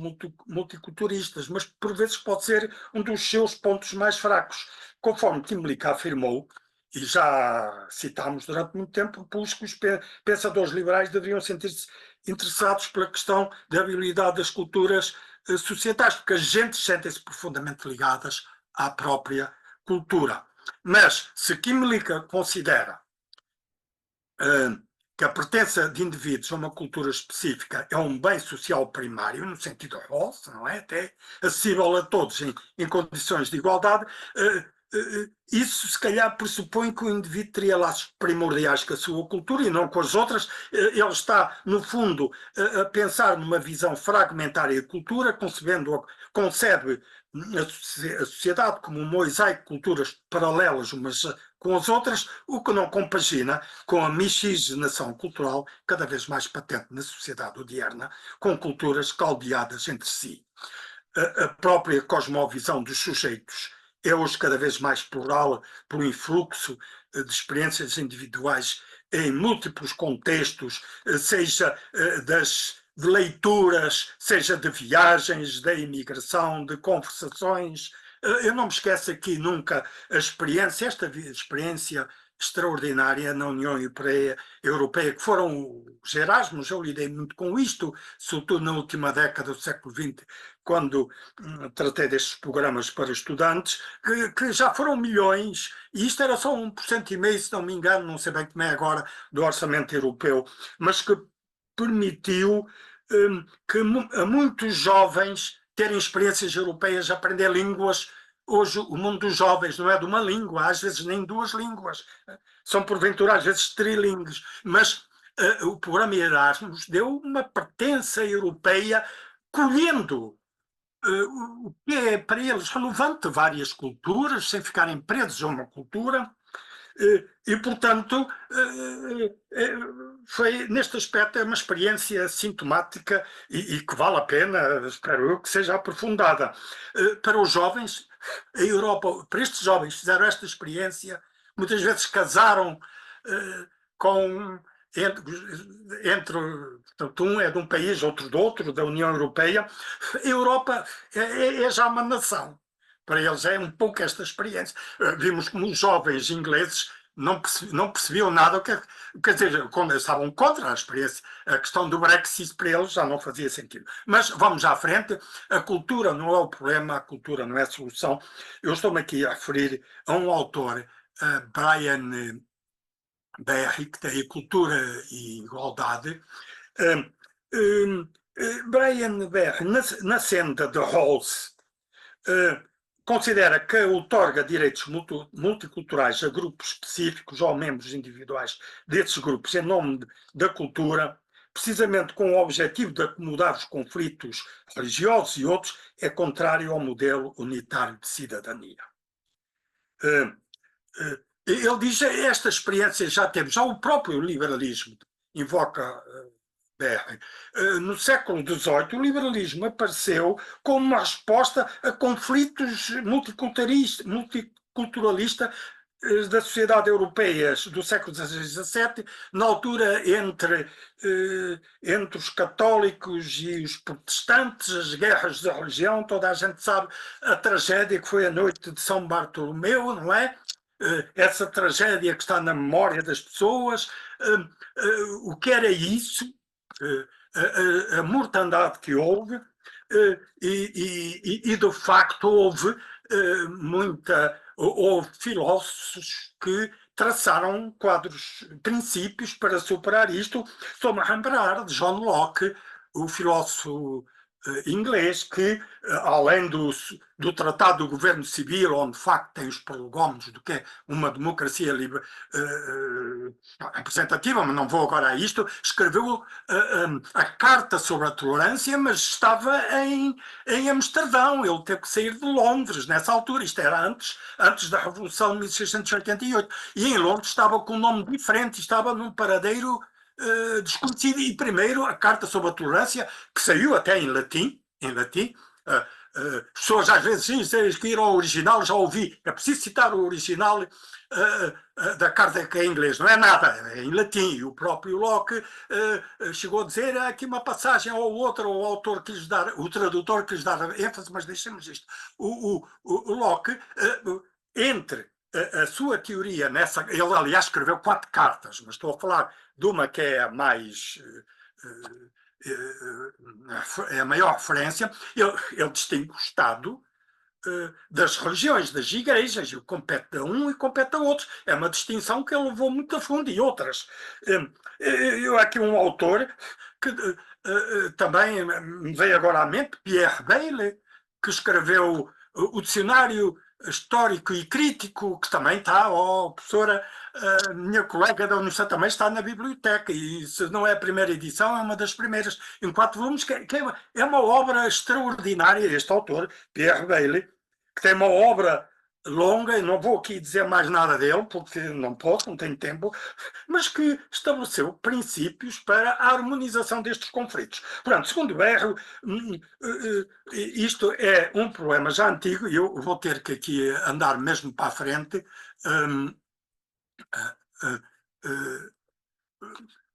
multiculturalistas, mas por vezes pode ser um dos seus pontos mais fracos. Conforme Kymlicka afirmou, e já citámos durante muito tempo, que os pensadores liberais deveriam sentir-se interessados pela questão da habilidade das culturas societais, porque as gentes sentem-se profundamente ligadas à própria cultura. Mas, se Kymlicka considera que a pertença de indivíduos a uma cultura específica é um bem social primário, no sentido Rawls, não é? Até acessível a todos em condições de igualdade, isso se calhar pressupõe que o indivíduo teria laços primordiais com a sua cultura e não com as outras. Ele está, no fundo, a pensar numa visão fragmentária de cultura, concebe a sociedade como um mosaico de culturas paralelas umas com as outras, o que não compagina com a miscigenação cultural cada vez mais patente na sociedade odierna, com culturas caldeadas entre si. A própria cosmovisão dos sujeitos é hoje cada vez mais plural pelo influxo de experiências individuais em múltiplos contextos, seja de leituras, seja de viagens, da imigração, de conversações. Eu não me esqueço aqui nunca esta experiência extraordinária na União Europeia, que foram os Erasmus. Eu lidei muito com isto, sobretudo na última década do século XX, quando tratei destes programas para estudantes, que já foram milhões, e isto era só 1,5%, se não me engano, não sei bem como é agora, do orçamento europeu, mas que permitiu que a muitos jovens terem experiências europeias, aprender línguas. Hoje o mundo dos jovens não é de uma língua, às vezes nem duas línguas, são porventura às vezes trilíngues, mas o programa Erasmus deu uma pertença europeia, colhendo o que é para eles relevante, várias culturas, sem ficarem presos a uma cultura, e portanto foi neste aspecto uma experiência sintomática e que vale a pena, espero eu, que seja aprofundada. Para os jovens, a Europa, para estes jovens que fizeram esta experiência, muitas vezes casaram portanto, um é de um país, outro de outro, da União Europeia. A Europa é já uma nação. Para eles é um pouco esta experiência. Vimos como os jovens ingleses não percebiam nada, quer dizer, quando estavam contra a experiência, a questão do Brexit para eles já não fazia sentido. Mas vamos à frente, a cultura não é o problema, a cultura não é a solução. Eu estou-me aqui a referir a um autor, Brian Barry, que tem a Cultura e Igualdade. Brian Barry, na senda de Rawls, considera que outorga direitos multiculturais a grupos específicos ou membros individuais desses grupos em nome da cultura, precisamente com o objetivo de acomodar os conflitos religiosos e outros, é contrário ao modelo unitário de cidadania. Ele diz que esta experiência já temos, já o próprio liberalismo invoca no século XVIII, o liberalismo apareceu como uma resposta a conflitos multiculturalistas da sociedade europeia do século XVI e XVII, na altura entre os católicos e os protestantes, as guerras da religião. Toda a gente sabe a tragédia que foi a noite de São Bartolomeu, não é? Essa tragédia que está na memória das pessoas. O que era isso? A mortandade que houve, e de facto houve filósofos que traçaram princípios para superar isto. Estou-me a lembrar de John Locke, o filósofo inglês, que, além do Tratado do Governo Civil, onde de facto tem os prolegómenos do que é uma democracia representativa, mas não vou agora a isto, escreveu a Carta sobre a Tolerância, mas estava em Amsterdão. Ele teve que sair de Londres nessa altura, isto era antes da Revolução de 1688, e em Londres estava com um nome diferente, estava num paradeiro desconhecido. E primeiro a Carta sobre a Tolerância, que saiu até em latim, as pessoas às vezes dizem que ir ao original, já ouvi, é preciso citar o original da carta, que é em inglês, não é nada, é em latim. E o próprio Locke chegou a dizer aqui uma passagem ou outra, o autor quis dar, o tradutor quis dar ênfase, mas deixemos isto. O Locke, entre a sua teoria ele aliás escreveu 4 cartas, mas estou a falar de uma que é a mais é a maior referência. Ele distingue o Estado das religiões, das igrejas, e compete a um e compete a outros. É uma distinção que ele levou muito a fundo, e outras. Eu aqui um autor que também me veio agora à mente, Pierre Bayle, que escreveu o dicionário histórico e crítico, que também está, professora, a minha colega da universidade também está na biblioteca, e se não é a primeira edição, é uma das primeiras, em 4 volumes, que é uma obra extraordinária. Este autor, Pierre Bayle, que tem uma obra longa, e não vou aqui dizer mais nada dele, porque não posso, não tenho tempo, mas que estabeleceu princípios para a harmonização destes conflitos. Portanto, segundo Berro, isto é um problema já antigo, e eu vou ter que aqui andar mesmo para a frente,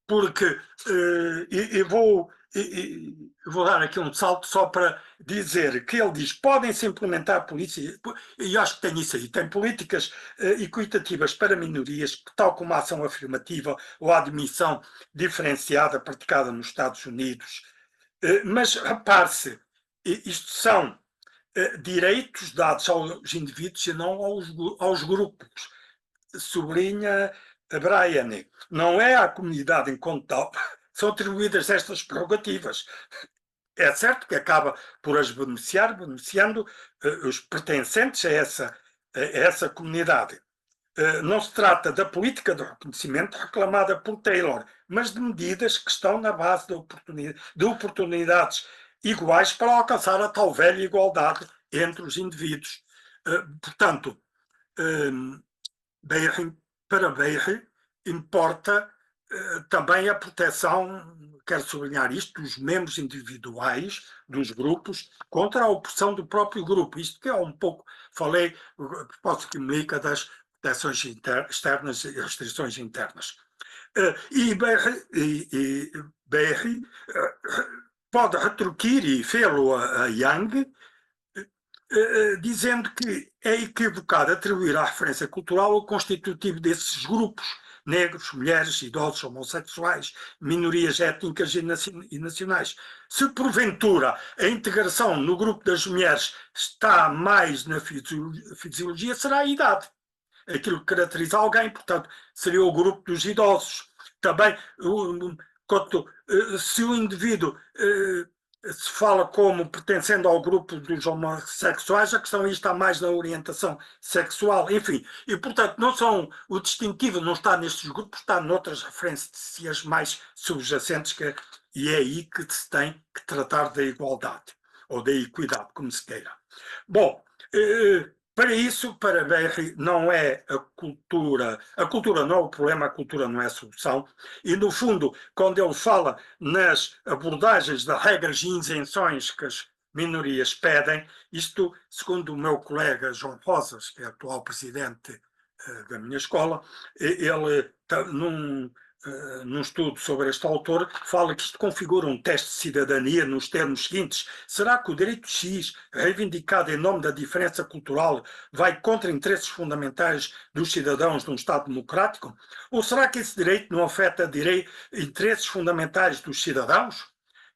porque eu vou dar aqui um salto só para dizer que ele diz: podem-se implementar políticas, e acho que tem isso aí, tem políticas equitativas para minorias, tal como a ação afirmativa ou a admissão diferenciada praticada nos Estados Unidos. Mas repare-se, isto são direitos dados aos indivíduos e não aos grupos. Sublinha Brian, não é à comunidade enquanto tal são atribuídas estas prerrogativas. É certo que acaba por as beneficiando os pertencentes a essa comunidade. Não se trata da política de reconhecimento reclamada por Taylor, mas de medidas que estão na base de oportunidades iguais para alcançar a tal velha igualdade entre os indivíduos. Portanto, para Beire importa também a proteção, quero sublinhar isto, dos membros individuais dos grupos contra a opressão do próprio grupo. Isto que é um pouco, falei, a propósito que me liga das proteções externas e restrições internas. E Beire pode retruquir, e fê-lo a Young, dizendo que é equivocado atribuir à referência cultural o constitutivo desses grupos: negros, mulheres, idosos, homossexuais, minorias étnicas e nacionais. Se porventura a integração no grupo das mulheres está mais na fisiologia, será a idade. Aquilo que caracteriza alguém, portanto, seria o grupo dos idosos. Também, se o indivíduo se fala como pertencendo ao grupo dos homossexuais, a questão aí está mais na orientação sexual, enfim. E, portanto, o distintivo não está nestes grupos, está noutras referências mais subjacentes, e é aí que se tem que tratar da igualdade, ou da equidade, como se queira. Bom, para isso, para Berry, não é a cultura não é o problema, a cultura não é a solução, e no fundo, quando ele fala nas abordagens de regras e isenções que as minorias pedem, isto, segundo o meu colega João Rosas, que é atual presidente da minha escola, ele, num estudo sobre este autor, fala que isto configura um teste de cidadania nos termos seguintes: será que o direito X, reivindicado em nome da diferença cultural, vai contra interesses fundamentais dos cidadãos de um Estado democrático? Ou será que esse direito não afeta interesses fundamentais dos cidadãos?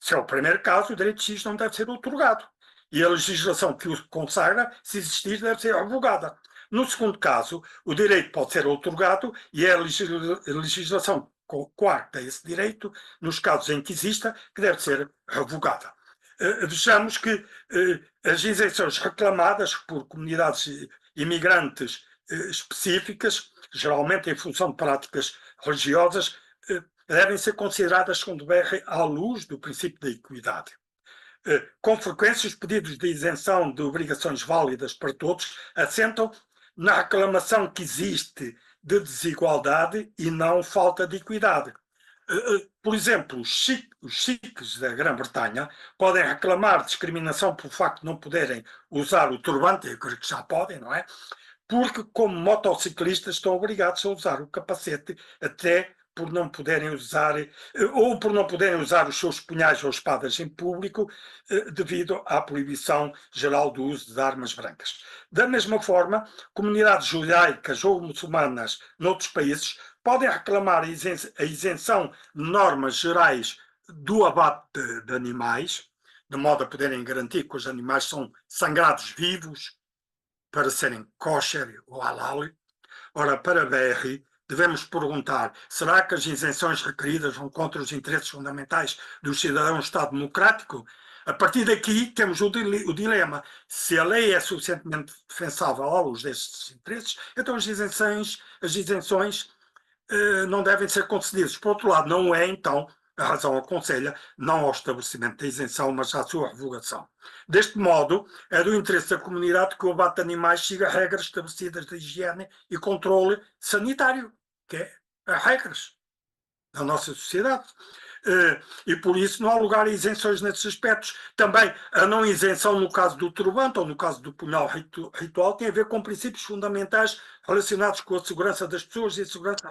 Se é o primeiro caso, o direito X não deve ser outorgado, e a legislação que o consagra, se existir, deve ser revogada. No segundo caso, o direito pode ser outorgado e é a legislação coarta esse direito, nos casos em que exista, que deve ser revogada. vejamos que as isenções reclamadas por comunidades imigrantes específicas, geralmente em função de práticas religiosas, devem ser consideradas, segundo BR, à luz do princípio da equidade. Com frequência, os pedidos de isenção de obrigações válidas para todos assentam na reclamação que existe de desigualdade e não falta de equidade. Por exemplo, os sikhs da Grã-Bretanha podem reclamar discriminação pelo facto de não poderem usar o turbante, eu creio que já podem, não é? Porque, como motociclistas, estão obrigados a usar o capacete até por não poderem usar, ou por não poderem usar os seus punhais ou espadas em público, devido à proibição geral do uso de armas brancas. Da mesma forma, comunidades judaicas ou muçulmanas noutros países podem reclamar a isenção de normas gerais do abate de animais, de modo a poderem garantir que os animais são sangrados vivos para serem kosher ou halal. Ora, para a BR, devemos perguntar, será que as isenções requeridas vão contra os interesses fundamentais do cidadão de Estado democrático? A partir daqui temos o dilema. Se a lei é suficientemente defensável à luz destes interesses, então as isenções não devem ser concedidas. Por outro lado, não é, então, a razão aconselha não ao estabelecimento da isenção, mas à sua revogação. Deste modo, é do interesse da comunidade que o abate de animais siga regras estabelecidas de higiene e controle sanitário, que é as regras da nossa sociedade. E por isso não há lugar a isenções nesses aspectos. Também a não isenção no caso do turbante ou no caso do punhal ritual tem a ver com princípios fundamentais relacionados com a segurança das pessoas e a segurança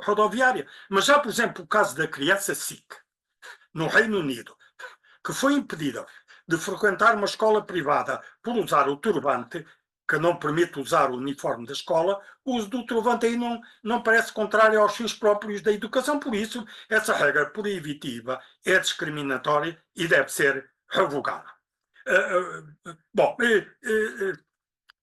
rodoviária. Mas já, por exemplo, o caso da criança Sikh, no Reino Unido, que foi impedida de frequentar uma escola privada por usar o turbante, que não permite usar o uniforme da escola, o uso do turbante aí não parece contrário aos fins próprios da educação. Por isso, essa regra proibitiva é discriminatória e deve ser revogada. Bom,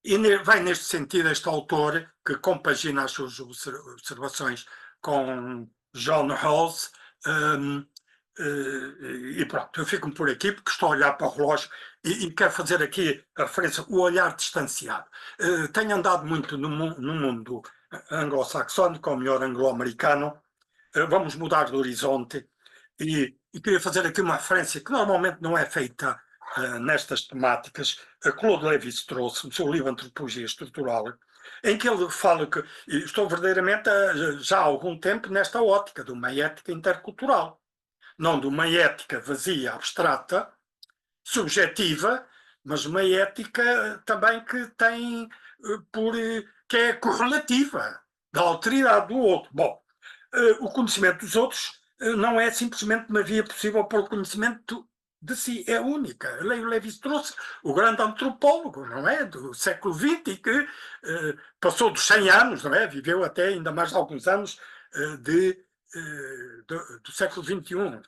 e vai neste sentido este autor, que compagina as suas observações com John Rawls, e pronto, eu fico por aqui porque estou a olhar para o relógio e quero fazer aqui a referência, o olhar distanciado. Tenho andado muito no mundo anglo-saxónico, ou melhor, anglo-americano. Vamos mudar de horizonte e queria fazer aqui uma referência que normalmente não é feita nestas temáticas. Claude Lévi-Strauss, no seu livro Antropologia Estrutural, em que ele fala que estou verdadeiramente já há algum tempo nesta ótica de uma ética intercultural. Não de uma ética vazia, abstrata, subjetiva, mas uma ética também que tem que é correlativa da alteridade do outro. Bom, o conhecimento dos outros não é simplesmente uma via possível para o conhecimento de si, é única. Leio Lévi-Strauss, o grande antropólogo, não é, do século XX, e que passou dos 100 anos, não é, viveu até ainda mais alguns anos do século XXI.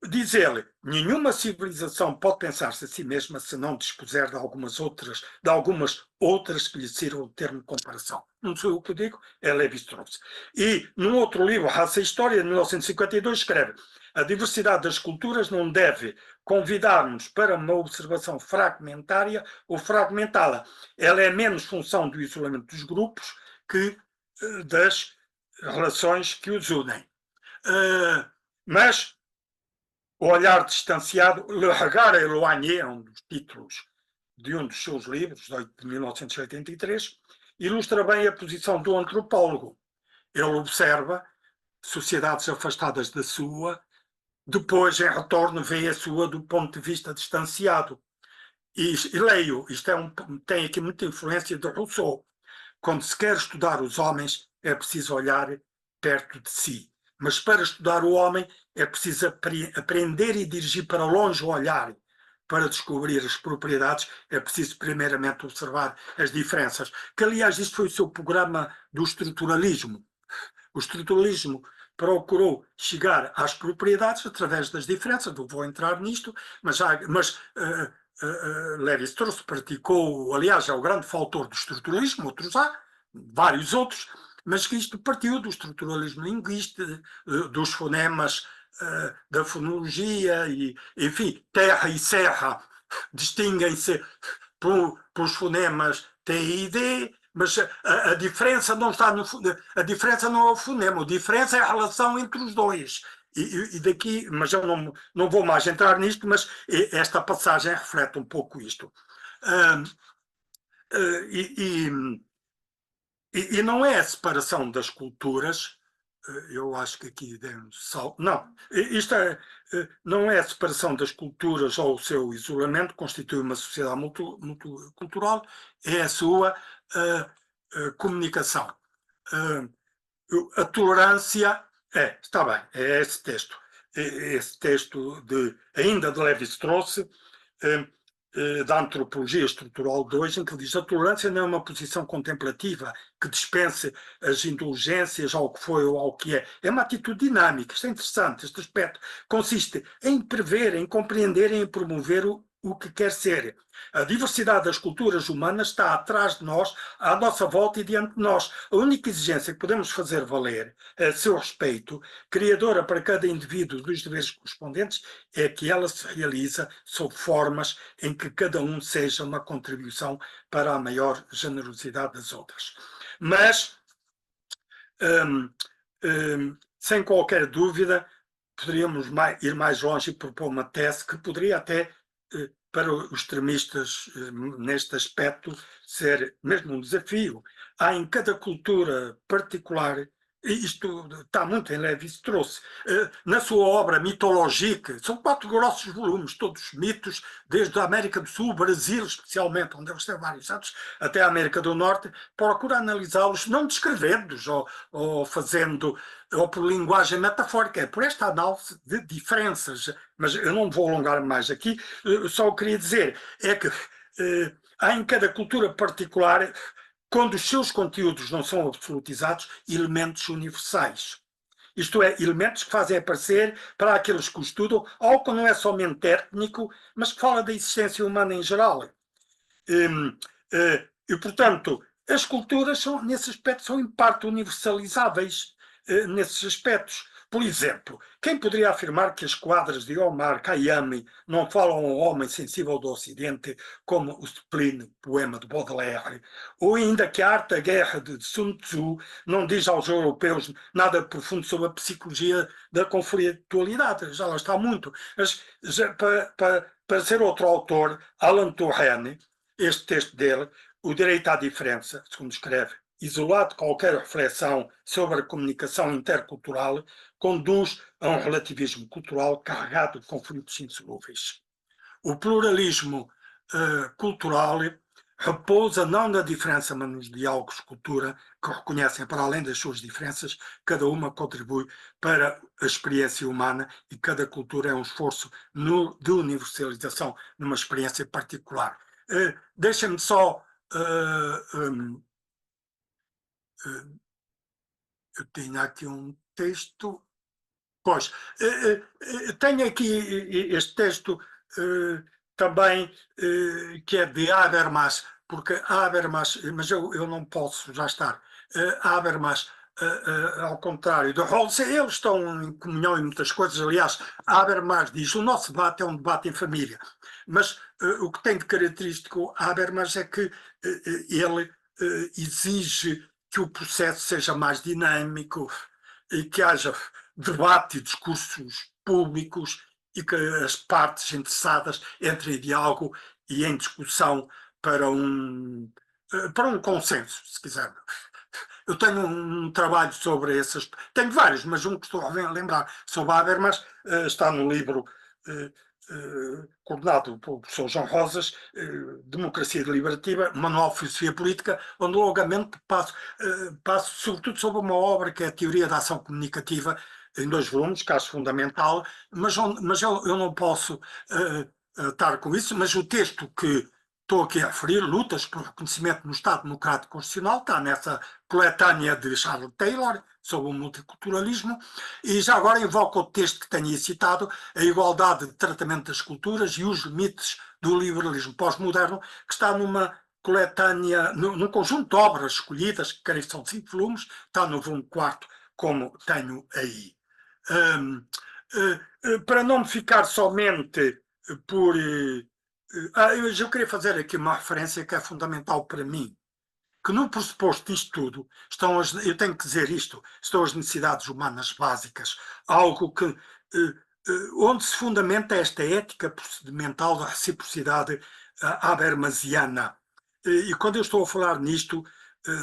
Diz ele, nenhuma civilização pode pensar-se a si mesma se não dispuser de algumas outras que lhe sirvam o termo de comparação. Não sou eu o que eu digo, é Lévi-Strauss. E num outro livro, Raça e História, de 1952, escreve: a diversidade das culturas não deve convidar-nos para uma observação fragmentária ou fragmentada. Ela é menos função do isolamento dos grupos que das relações que os unem. Mas o olhar distanciado, Le Regard éloigné, é um dos títulos de um dos seus livros, de 1983, ilustra bem a posição do antropólogo. Ele observa sociedades afastadas da sua, depois, em retorno, vê a sua do ponto de vista distanciado. E leio, isto tem aqui muita influência de Rousseau. Quando se quer estudar os homens, é preciso olhar perto de si. Mas para estudar o homem, é preciso aprender e dirigir para longe o olhar. Para descobrir as propriedades, é preciso primeiramente observar as diferenças. Que, aliás, isto foi o seu programa do estruturalismo. O estruturalismo procurou chegar às propriedades através das diferenças. Não vou entrar nisto, mas Lévi-Strauss praticou, aliás, é o grande autor do estruturalismo, outros há, vários outros, mas que isto partiu do estruturalismo linguístico, dos fonemas da fonologia, e, enfim, terra e serra distinguem-se pelos fonemas T e D, mas a diferença não está a diferença não é o fonema, a diferença é a relação entre os dois. E daqui, mas eu não vou mais entrar nisto, mas esta passagem reflete um pouco isto. E não é a separação das culturas, eu acho que aqui demos salto. Não, isto não é a separação das culturas ou o seu isolamento constitui uma sociedade multicultural, é a sua comunicação. A tolerância está bem, é esse texto. Esse texto ainda de Lévi-Strauss, da Antropologia Estrutural 2, em que diz: a tolerância não é uma posição contemplativa que dispense as indulgências ao que foi ou ao que é. É uma atitude dinâmica. Isto é interessante. Este aspecto consiste em prever, em compreender e em promover o que quer ser. A diversidade das culturas humanas está atrás de nós, à nossa volta e diante de nós. A única exigência que podemos fazer valer a seu respeito, criadora para cada indivíduo dos deveres correspondentes, é que ela se realiza sob formas em que cada um seja uma contribuição para a maior generosidade das outras. Mas, sem qualquer dúvida, poderíamos ir mais longe e propor uma tese que poderia até, para os extremistas neste aspecto, ser mesmo um desafio. Há em cada cultura particular, isto está muito em Lévi-Strauss, na sua obra Mitologique, são 4 grossos volumes, todos mitos, desde a América do Sul, Brasil especialmente, onde ele esteve vários anos, até a América do Norte, procura analisá-los, não descrevendo-os ou fazendo, ou por linguagem metafórica, é por esta análise de diferenças. Mas eu não vou alongar mais aqui, só o que queria dizer é que há em cada cultura particular, quando os seus conteúdos não são absolutizados, elementos universais. Isto é, elementos que fazem aparecer para aqueles que o estudam algo que não é somente étnico, mas que fala da existência humana em geral. E, portanto, as culturas, nesse aspecto, são em parte universalizáveis nesses aspectos. Por exemplo, quem poderia afirmar que as quadras de Omar Khayyam não falam ao homem sensível do Ocidente, como o Spleen, poema de Baudelaire, ou ainda que a arte da guerra de Sun Tzu não diz aos europeus nada profundo sobre a psicologia da conflitualidade, já lá está muito. Mas para ser outro autor, Alan Turing, este texto dele, O Direito à Diferença, segundo escreve, isolado de qualquer reflexão sobre a comunicação intercultural, conduz a um relativismo cultural carregado de conflitos insolúveis. O pluralismo cultural repousa não na diferença, mas nos diálogos de cultura que reconhecem, para além das suas diferenças, cada uma contribui para a experiência humana e cada cultura é um esforço de universalização numa experiência particular. Deixa-me só eu tenho aqui um texto. Pois, tenho aqui este texto também que é de Habermas, porque Habermas, mas eu não posso já estar. Habermas, ao contrário de Rawls, eles estão em comunhão em muitas coisas. Aliás, Habermas diz: o nosso debate é um debate em família. Mas o que tem de característico Habermas é que ele exige que o processo seja mais dinâmico e que haja debate e discursos públicos e que as partes interessadas entrem em diálogo e em discussão para um consenso, se quiser. Eu tenho um trabalho sobre esses, tenho vários, mas um que estou a lembrar sobre Habermas está no livro coordenado pelo professor João Rosas, Democracia Deliberativa, Manual de Filosofia Política, onde longamente passo sobretudo sobre uma obra que é a Teoria da Ação Comunicativa, em 2 volumes, que acho fundamental, mas eu não posso estar com isso, mas o texto que estou aqui a referir, Lutas por Reconhecimento no Estado Democrático Constitucional, está nessa coletânea de Charles Taylor, sobre o multiculturalismo, e já agora invoco o texto que tenho citado, A Igualdade de Tratamento das Culturas e os Limites do Liberalismo Pós-Moderno, que está numa coletânea, num conjunto de obras escolhidas, que creio que são 5 volumes, está no volume 4, como tenho aí. para não me ficar somente por... eu queria fazer aqui uma referência que é fundamental para mim, que no pressuposto disto tudo, eu tenho que dizer isto, estão as necessidades humanas básicas, algo que, onde se fundamenta esta ética procedimental da reciprocidade habermasiana. E quando eu estou a falar nisto,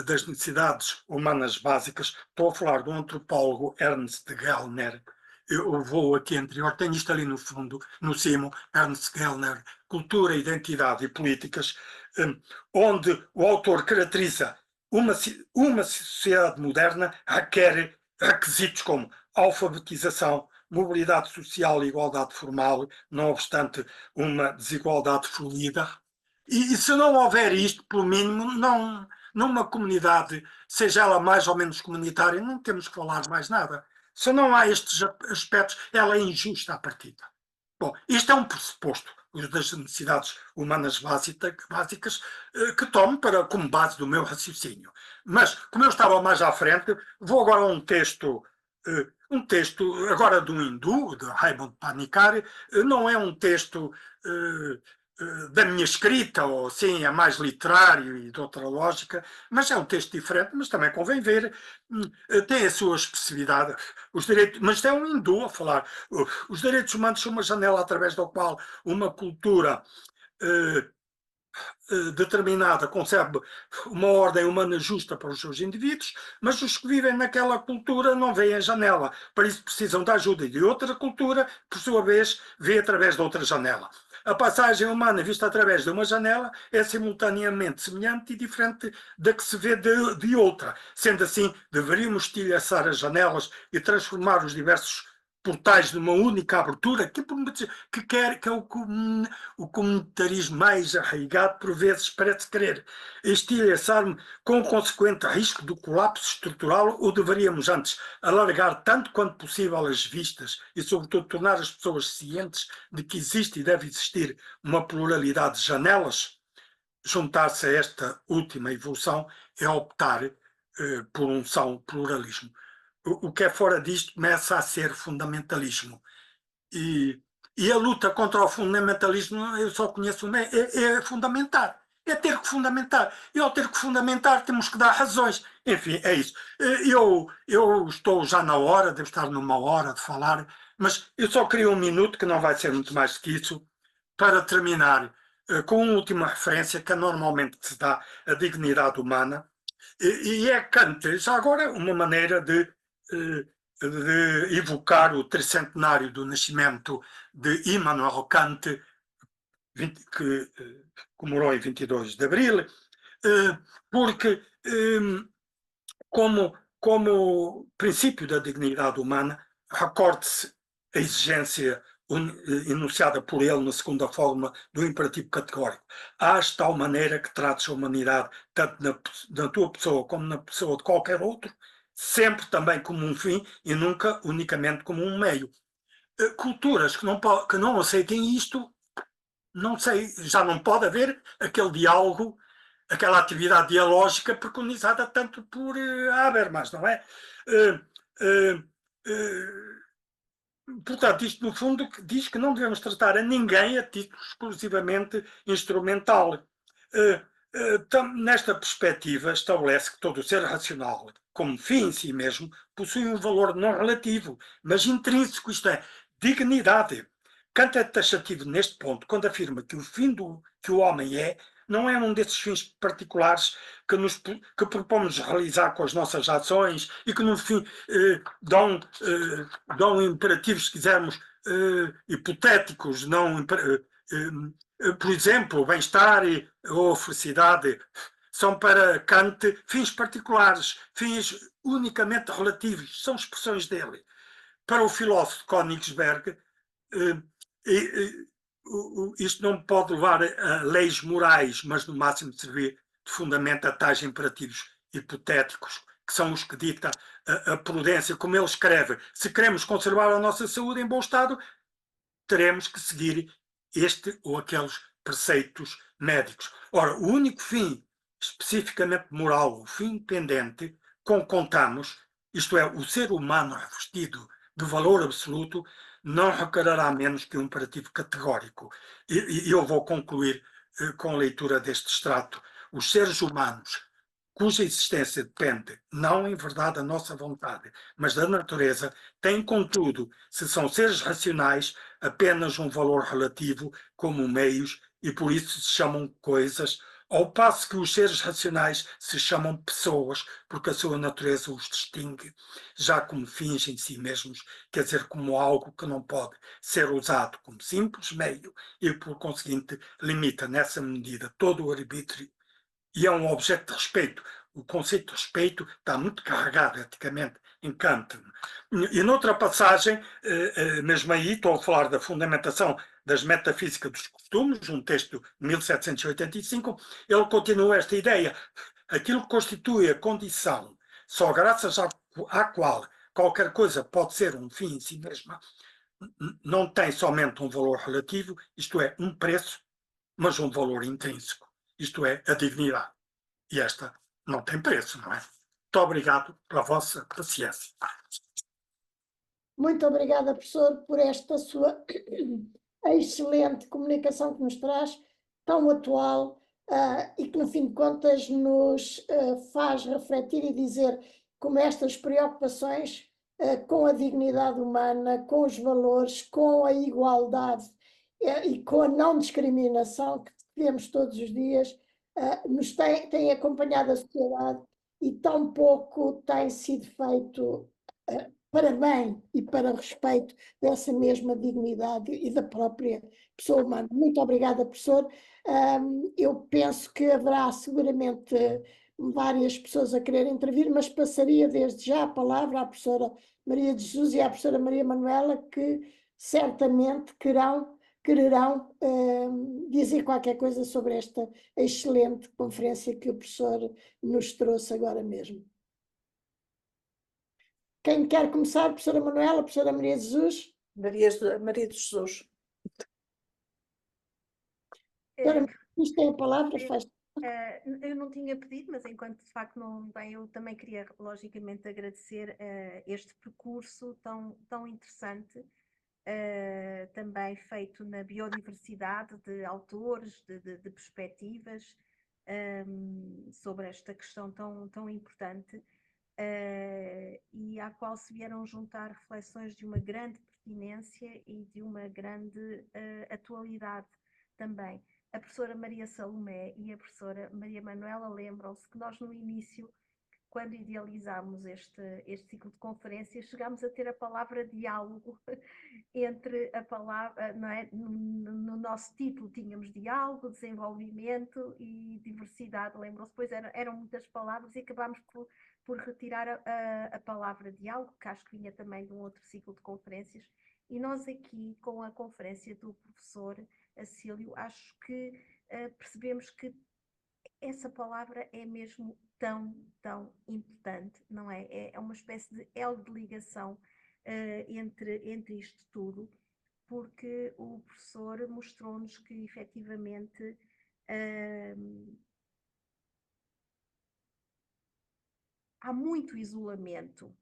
das necessidades humanas básicas, estou a falar do antropólogo Ernst Gellner. Eu vou aqui anterior, tenho isto ali no fundo, no cimo, Ernst Gellner, Cultura, Identidade e Políticas, onde o autor caracteriza uma sociedade moderna requer requisitos como alfabetização, mobilidade social e igualdade formal, não obstante uma desigualdade fluida. E se não houver isto, pelo mínimo, numa comunidade, seja ela mais ou menos comunitária, não temos que falar mais nada. Se não há estes aspectos, ela é injusta à partida. Bom, isto é um pressuposto das necessidades humanas básicas que tomo como base do meu raciocínio. Mas, como eu estava mais à frente, vou agora a um texto agora do hindu, de Raymond Panikar. Não é um texto da minha escrita, ou sim, é mais literário e de outra lógica, mas é um texto diferente, mas também convém ver, tem a sua especificidade. Mas é um hindu a falar. Os direitos humanos são uma janela através da qual uma cultura determinada concebe uma ordem humana justa para os seus indivíduos, mas os que vivem naquela cultura não veem a janela. Para isso precisam da ajuda de outra cultura, por sua vez, vê através de outra janela. A passagem humana vista através de uma janela é simultaneamente semelhante e diferente da que se vê de outra. Sendo assim, deveríamos estilhaçar as janelas e transformar os diversos portais numa única abertura, que é o comunitarismo mais arraigado, por vezes parece querer estilhaçar-me com o consequente risco do colapso estrutural, ou deveríamos antes alargar tanto quanto possível as vistas e, sobretudo, tornar as pessoas cientes de que existe e deve existir uma pluralidade de janelas? Juntar-se a esta última evolução é optar por um são pluralismo. O que é fora disto começa a ser fundamentalismo. E a luta contra o fundamentalismo, eu só conheço uma, é fundamentar. É ter que fundamentar. E ao ter que fundamentar, temos que dar razões. Enfim, é isso. Eu estou já na hora, devo estar numa hora de falar, mas eu só queria um minuto, que não vai ser muito mais que isso, para terminar com uma última referência que normalmente se dá à dignidade humana. E é Kant, já agora, uma maneira de evocar o tricentenário do nascimento de Immanuel Kant, que comemorou em 22 de abril, porque, como princípio da dignidade humana, recorde-se a exigência enunciada por ele na segunda forma do imperativo categórico. Hás de tal maneira que trates a humanidade, tanto na tua pessoa como na pessoa de qualquer outro, sempre também como um fim e nunca unicamente como um meio. Culturas que não aceitem isto, não sei, já não pode haver aquele diálogo, aquela atividade dialógica preconizada tanto por Habermas, não é? Portanto, isto no fundo diz que não devemos tratar a ninguém a título exclusivamente instrumental. Nesta perspectiva, estabelece que todo o ser racional, como fim em si mesmo, possui um valor não relativo, mas intrínseco, isto é, dignidade. Kant é taxativo neste ponto, quando afirma que o fim que o homem não é um desses fins particulares que propomos realizar com as nossas ações e que, no fim, dão imperativos, se quisermos, hipotéticos, não por exemplo, o bem-estar ou a felicidade. São para Kant fins particulares, fins unicamente relativos, são expressões dele. Para o filósofo Königsberg, isto não pode levar a leis morais, mas no máximo servir de fundamento a tais imperativos hipotéticos, que são os que dita a prudência. Como ele escreve, se queremos conservar a nossa saúde em bom estado, teremos que seguir este ou aqueles preceitos médicos. Ora, o único fim especificamente moral, o fim pendente, com que contamos, isto é, o ser humano revestido de valor absoluto, não requererá menos que um imperativo categórico. E eu vou concluir com a leitura deste extrato. Os seres humanos, cuja existência depende, não em verdade da nossa vontade, mas da natureza, têm, contudo, se são seres racionais, apenas um valor relativo como meios e por isso se chamam coisas, ao passo que os seres racionais se chamam pessoas, porque a sua natureza os distingue, já como fins em si mesmos, quer dizer, como algo que não pode ser usado como simples meio e, por conseguinte, limita nessa medida todo o arbítrio e é um objeto de respeito. O conceito de respeito está muito carregado eticamente em Kant. E noutra passagem, mesmo aí, estou a falar da fundamentação das metafísicas dos costumes, um texto de 1785, ele continua esta ideia. Aquilo que constitui a condição, só graças à qual qualquer coisa pode ser um fim em si mesma, não tem somente um valor relativo, isto é, um preço, mas um valor intrínseco, isto é, a dignidade. E esta não tem preço, não é? Muito obrigado pela vossa paciência. Muito obrigada, professor, por esta sua excelente comunicação que nos traz, tão atual, e que, no fim de contas, nos faz refletir e dizer como estas preocupações com a dignidade humana, com os valores, com a igualdade e com a não discriminação que vemos todos os dias, nos tem acompanhado a sociedade e tão pouco tem sido feito para bem e para respeito dessa mesma dignidade e da própria pessoa humana. Muito obrigada, professor. Eu penso que haverá seguramente várias pessoas a querer intervir, mas passaria desde já a palavra à professora Maria de Jesus e à professora Maria Manuela, que certamente quererão dizer qualquer coisa sobre esta excelente conferência que o professor nos trouxe agora mesmo. Quem quer começar? Professora Manuela, professora Maria de Jesus? Maria de Jesus. Professora, isto tem a palavra, faz. Eu não tinha pedido, mas enquanto de facto não bem, eu também queria logicamente agradecer este percurso tão interessante, também feito na biodiversidade de autores, de perspectivas sobre esta questão tão importante, e à qual se vieram juntar reflexões de uma grande pertinência e de uma grande atualidade também. A professora Maria Salomé e a professora Maria Manuela lembram-se que nós no início, quando idealizámos este ciclo de conferências, chegámos a ter a palavra diálogo entre a palavra, não é? No nosso título tínhamos diálogo, desenvolvimento e diversidade, lembram-se? Pois eram muitas palavras e acabámos por retirar a palavra diálogo, que acho que vinha também de um outro ciclo de conferências, e nós aqui, com a conferência do professor Acílio, acho que percebemos que essa palavra é mesmo tão importante, não é? É uma espécie de elo de ligação entre isto tudo, porque o professor mostrou-nos que efetivamente há muito isolamento.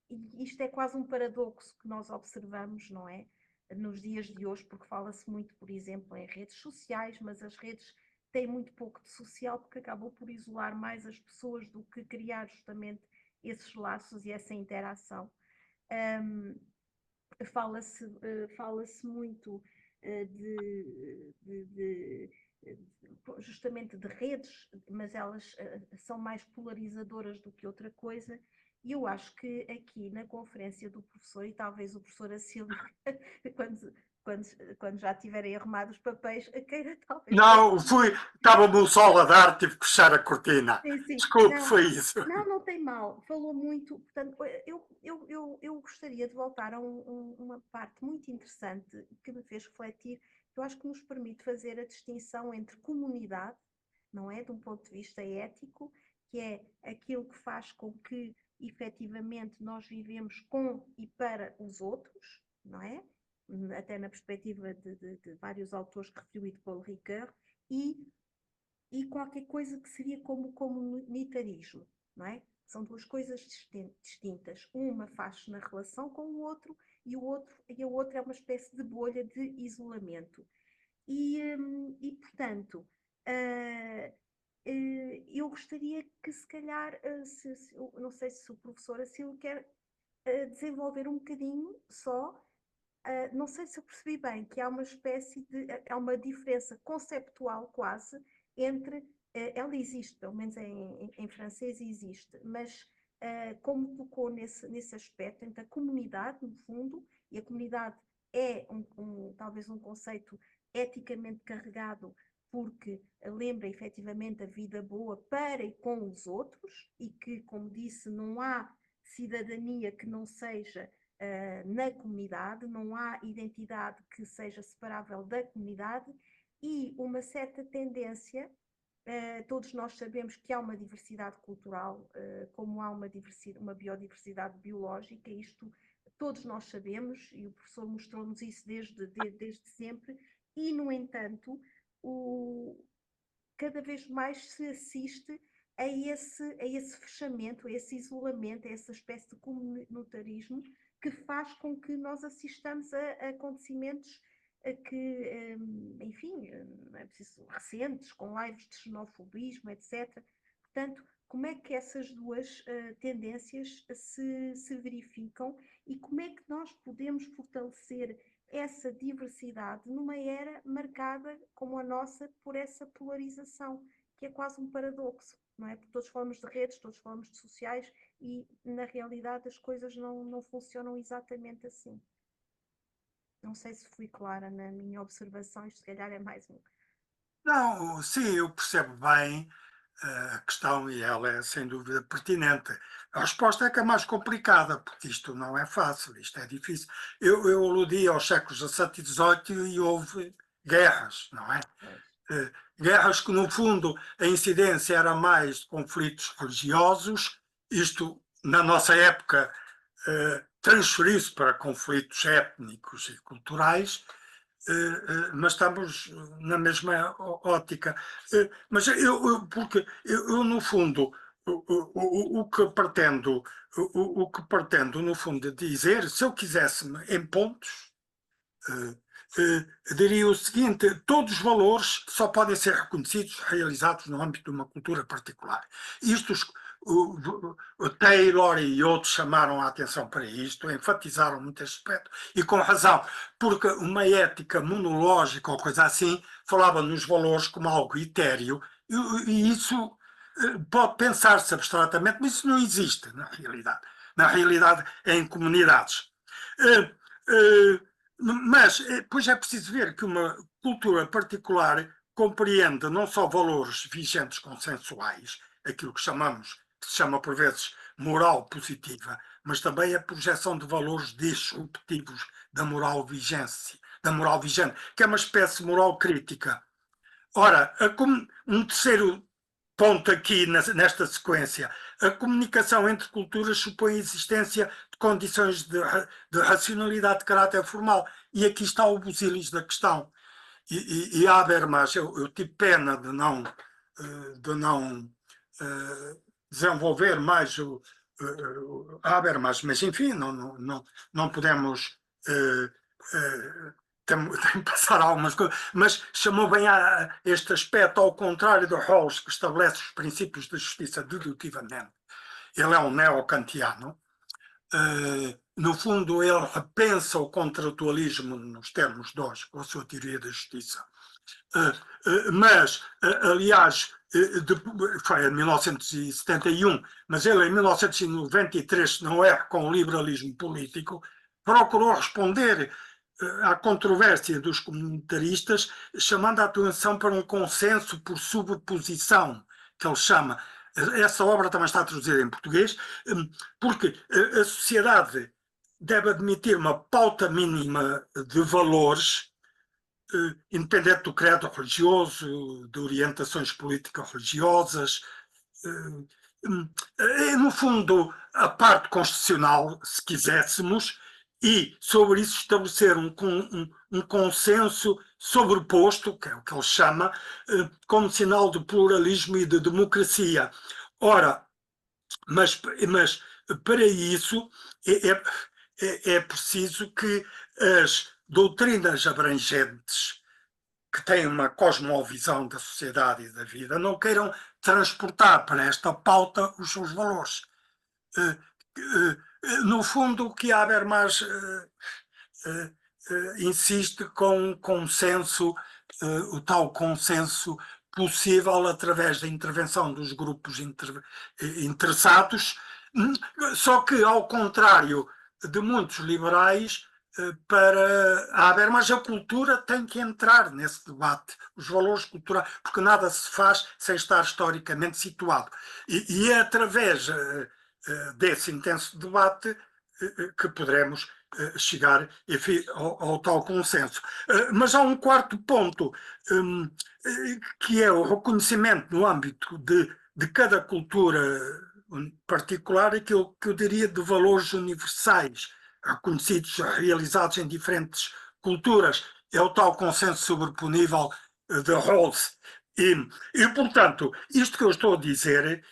E isto é quase um paradoxo que nós observamos, não é? Nos dias de hoje, porque fala-se muito, por exemplo, em redes sociais, mas as redes têm muito pouco de social, porque acabam por isolar mais as pessoas do que criar justamente esses laços e essa interação. Fala-se muito justamente de redes, mas elas são mais polarizadoras do que outra coisa. E eu acho que aqui na conferência do professor, e talvez o professor Acílio, quando já tiverem arrumado os papéis, queira talvez... Não, estava-me o sol a dar, tive que fechar a cortina. Sim. Desculpe, não, foi isso. não tem mal, falou muito. Portanto, eu gostaria de voltar a uma parte muito interessante que me fez refletir, que eu acho que nos permite fazer a distinção entre comunidade, não é? De um ponto de vista ético, que é aquilo que faz com que efetivamente nós vivemos com e para os outros, não é? Até na perspectiva de vários autores que referiu, de Paul Ricoeur, e qualquer coisa que seria como o comunitarismo, não é? São duas coisas distintas. Uma faz-se na relação com o outro e a outra é uma espécie de bolha de isolamento. E portanto, eu gostaria que, se calhar, não sei se o professor Acílio quer desenvolver um bocadinho só, não sei se eu percebi bem, que há uma espécie de, há uma diferença conceptual quase entre, ela existe, pelo menos em francês existe, mas como tocou nesse aspecto, entre a comunidade, no fundo, e a comunidade é talvez um conceito eticamente carregado, porque lembra efetivamente a vida boa para e com os outros, e que, como disse, não há cidadania que não seja na comunidade, não há identidade que seja separável da comunidade, e uma certa tendência, todos nós sabemos que há uma diversidade cultural, como há uma biodiversidade biológica, isto todos nós sabemos, e o professor mostrou-nos isso desde sempre, e, no entanto, cada vez mais se assiste a esse fechamento, a esse isolamento, a essa espécie de comunitarismo que faz com que nós assistamos a acontecimentos que, enfim, não é preciso, recentes, com lives de xenofobismo, etc. Portanto, como é que essas duas tendências se verificam e como é que nós podemos fortalecer essa diversidade numa era marcada como a nossa por essa polarização, que é quase um paradoxo, não é? Porque todos falamos de redes, todos falamos de sociais e, na realidade, as coisas não funcionam exatamente assim. Não sei se fui clara na minha observação, isto se calhar é mais um. Não, sim, eu percebo bem a questão e ela é sem dúvida pertinente. A resposta é que é mais complicada, porque isto não é fácil, isto é difícil. Eu aludi aos séculos XVII e XVIII e houve guerras, não é? Guerras que, no fundo, a incidência era mais de conflitos religiosos, isto, na nossa época, transferiu-se para conflitos étnicos e culturais, mas estamos na mesma ótica. Mas porque eu, no fundo, o que pretendo, no fundo, dizer, se eu quisesse-me em pontos, diria o seguinte: todos os valores só podem ser reconhecidos, realizados no âmbito de uma cultura particular. Isto, o Taylor e outros chamaram a atenção para isto, enfatizaram muito este aspecto, e com razão, porque uma ética monológica ou coisa assim falava nos valores como algo etéreo, e isso pode pensar-se abstratamente, mas isso não existe na realidade. Na realidade, é em comunidades. Mas depois é preciso ver que uma cultura particular compreende não só valores vigentes consensuais, aquilo que se chama por vezes moral positiva, mas também a projeção de valores disruptivos da moral vigente, que é uma espécie de moral crítica. Ora, um terceiro ponto aqui nesta sequência: a comunicação entre culturas supõe a existência de condições de racionalidade de caráter formal, e aqui está o busilis da questão. E Habermas, eu tive pena de não desenvolver mais o Habermas, mas enfim, não podemos tem que passar algumas coisas, mas chamou bem a este aspecto, ao contrário do Rawls, que estabelece os princípios da justiça dedutivamente. Ele é um neo-kantiano. No fundo, ele repensa o contratualismo nos termos de hoje, com a sua teoria da justiça. Mas, aliás, foi em 1971, mas ele em 1993, se não é com o liberalismo político, procurou responder à controvérsia dos comunitaristas, chamando a atenção para um consenso por sobreposição, que ele chama. Essa obra também está traduzida em português, porque a sociedade deve admitir uma pauta mínima de valores, independente do credo religioso, de orientações político-religiosas, no fundo, a parte constitucional, se quiséssemos, e sobre isso estabelecer um consenso sobreposto, que é o que ele chama, como sinal de pluralismo e de democracia. Ora, mas para isso é preciso que as doutrinas abrangentes, que têm uma cosmovisão da sociedade e da vida, não queiram transportar para esta pauta os seus valores. No fundo, o que Habermas insiste com consenso, o tal consenso possível através da intervenção dos grupos interessados, só que, ao contrário de muitos liberais, para Habermas a cultura tem que entrar nesse debate, os valores culturais, porque nada se faz sem estar historicamente situado. E é através desse intenso debate que poderemos chegar, enfim, ao tal consenso. Mas há um quarto ponto, que é o reconhecimento no âmbito de cada cultura particular, aquilo que eu diria de valores universais, reconhecidos, realizados em diferentes culturas. É o tal consenso sobreponível de Rawls. E, portanto, isto que eu estou a dizer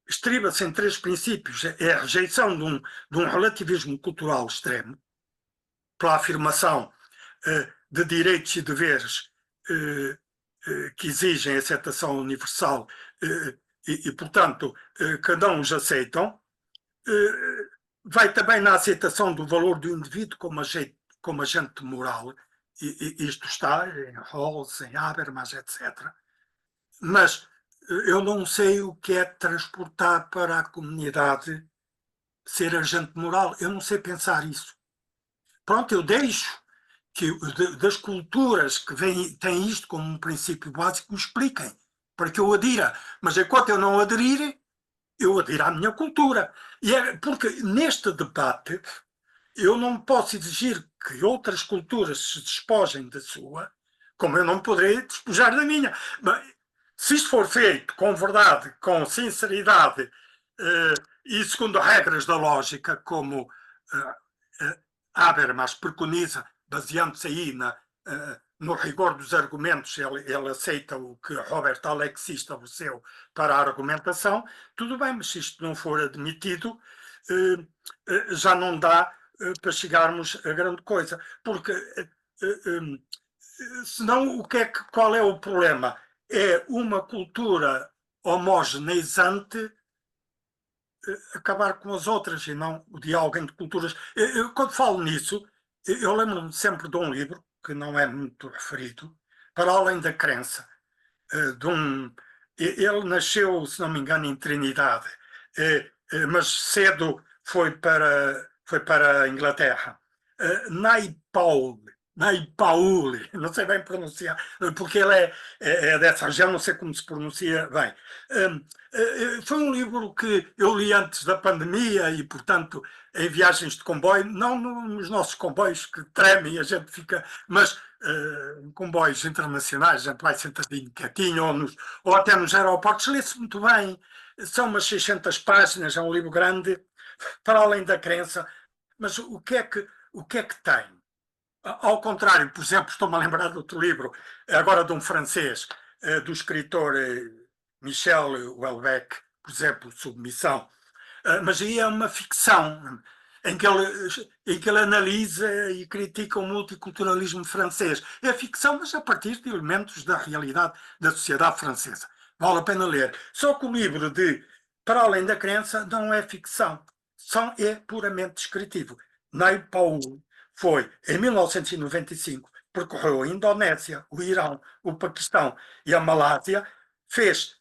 estriba-se em 3 princípios. É a rejeição de um relativismo cultural extremo, pela afirmação de direitos e deveres que exigem aceitação universal e, portanto, que não os aceitam. Vai também na aceitação do valor do indivíduo como agente moral, e isto está em Rawls, em Habermas, etc. Mas eu não sei o que é transportar para a comunidade ser agente moral. Eu não sei pensar isso. Pronto, eu deixo que das culturas que têm isto como um princípio básico me expliquem, para que eu adira. Mas enquanto eu não aderir, eu adiro à minha cultura. E porque neste debate eu não posso exigir que outras culturas se despojem da sua, como eu não poderei despojar da minha. Mas, se isto for feito com verdade, com sinceridade e segundo regras da lógica, como Habermas preconiza, baseando-se aí no rigor dos argumentos, ele aceita o que Robert Alexis estabeleceu para a argumentação, tudo bem, mas se isto não for admitido, já não dá para chegarmos a grande coisa. Porque, senão, qual é o problema? É uma cultura homogeneizante acabar com as outras e não o diálogo entre culturas. Quando falo nisso, eu lembro-me sempre de um livro, que não é muito referido, Para Além da Crença. Ele nasceu, se não me engano, em Trinidade, mas cedo foi para a Inglaterra. Naipauli, não sei bem pronunciar, porque ele é dessa região, não sei como se pronuncia bem. Foi um livro que eu li antes da pandemia e, portanto, em viagens de comboio, não nos nossos comboios que tremem e a gente fica, mas em comboios internacionais, a gente vai sentadinho, quietinho, ou até nos aeroportos, lê-se muito bem. São umas 600 páginas, é um livro grande, para além da crença. Mas o que é que tem? Ao contrário, por exemplo, estou-me a lembrar de outro livro, agora de um francês, do escritor Michel Houellebecq, por exemplo, Submissão. Mas aí é uma ficção em que ele analisa e critica o multiculturalismo francês. É ficção, mas a partir de elementos da realidade da sociedade francesa. Vale a pena ler. Só que o livro de Para Além da Crença não é ficção, é puramente descritivo. Naipauli foi, em 1995, percorreu a Indonésia, o Irão, o Paquistão e a Malásia, fez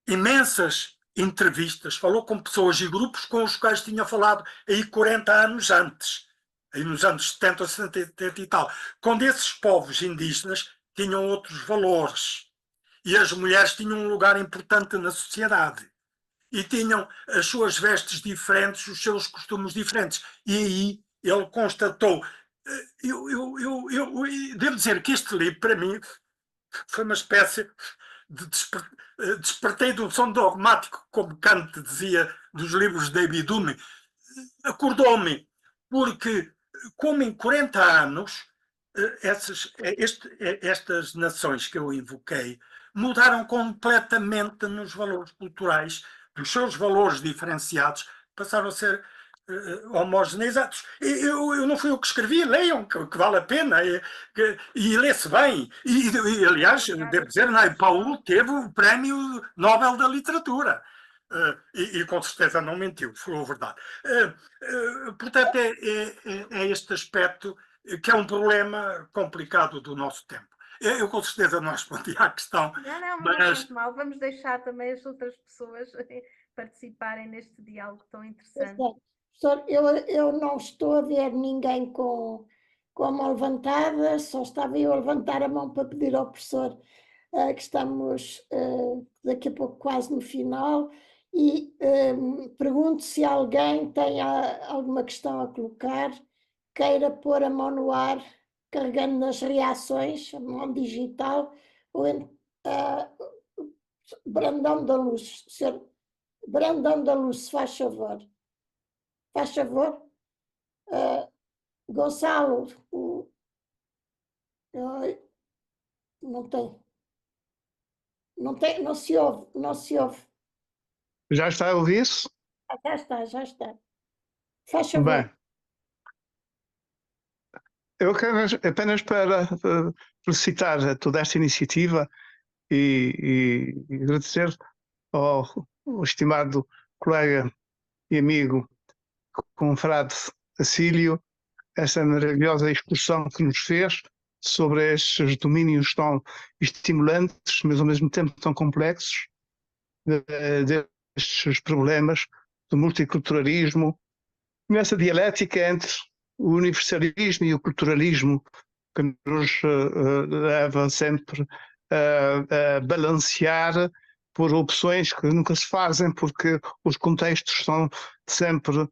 imensas entrevistas, falou com pessoas e grupos com os quais tinha falado aí 40 anos antes, aí nos anos 70, 70 e tal, quando esses povos indígenas tinham outros valores e as mulheres tinham um lugar importante na sociedade e tinham as suas vestes diferentes, os seus costumes diferentes. E aí ele constatou. Eu devo dizer que este livro, para mim, foi uma espécie de despertei de um som dogmático, como Kant dizia dos livros de David Hume. Acordou-me, porque como em 40 anos estas nações que eu invoquei mudaram completamente nos valores culturais, dos seus valores diferenciados, passaram a ser homogeneizados. Eu não fui eu que escrevi, leiam, que vale a pena, e lê-se bem. E, aliás, devo dizer, Paulo teve o Prémio Nobel da Literatura. E com certeza não mentiu, foi verdade. Portanto, é este aspecto que é um problema complicado do nosso tempo. Eu com certeza não respondi à questão. Não mas... faz mal. Vamos deixar também as outras pessoas participarem neste diálogo tão interessante. Professor, eu não estou a ver ninguém com a mão levantada, só estava eu a levantar a mão para pedir ao professor que estamos daqui a pouco quase no final, e pergunto se alguém tem alguma questão a colocar, queira pôr a mão no ar, carregando nas reações, a mão digital, ou Brandão da Luz, senhor Brandão da Luz, se faz favor. Faz favor. Gonçalo, não tem. Não se ouve, não se ouve. Já está a ouvir-se? Já está, já está. Faz favor. Bem, eu quero apenas para felicitar toda esta iniciativa e agradecer ao estimado colega e amigo confrade Acílio essa maravilhosa excursão que nos fez sobre estes domínios tão estimulantes, mas ao mesmo tempo tão complexos, destes problemas do multiculturalismo, nessa dialética entre o universalismo e o culturalismo que nos leva sempre a balancear por opções que nunca se fazem, porque os contextos são sempre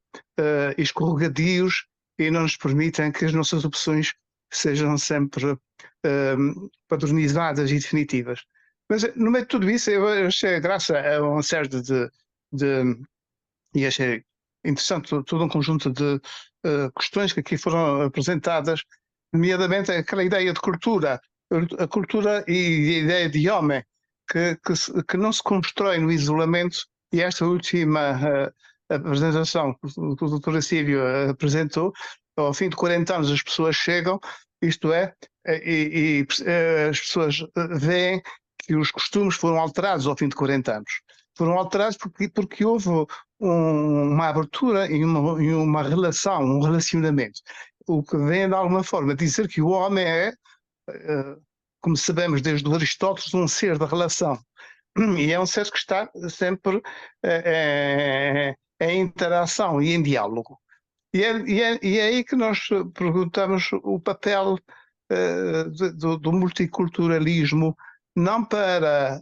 escorregadios e não nos permitem que as nossas opções sejam sempre padronizadas e definitivas. Mas no meio de tudo isso, eu achei graça a uma série e achei interessante todo um conjunto de questões que aqui foram apresentadas, nomeadamente aquela ideia de cultura, a cultura e a ideia de homem, que não se constrói no isolamento, e esta última apresentação que o Dr. Acílio apresentou, ao fim de 40 anos as pessoas chegam, isto é, e as pessoas veem que os costumes foram alterados ao fim de 40 anos. Foram alterados porque houve uma abertura e uma relação, um relacionamento. O que vem, de alguma forma, dizer que o homem é, como sabemos desde o Aristóteles, um ser de relação. E é um ser que está sempre em interação e em diálogo. E é aí que nós perguntamos o papel do multiculturalismo, a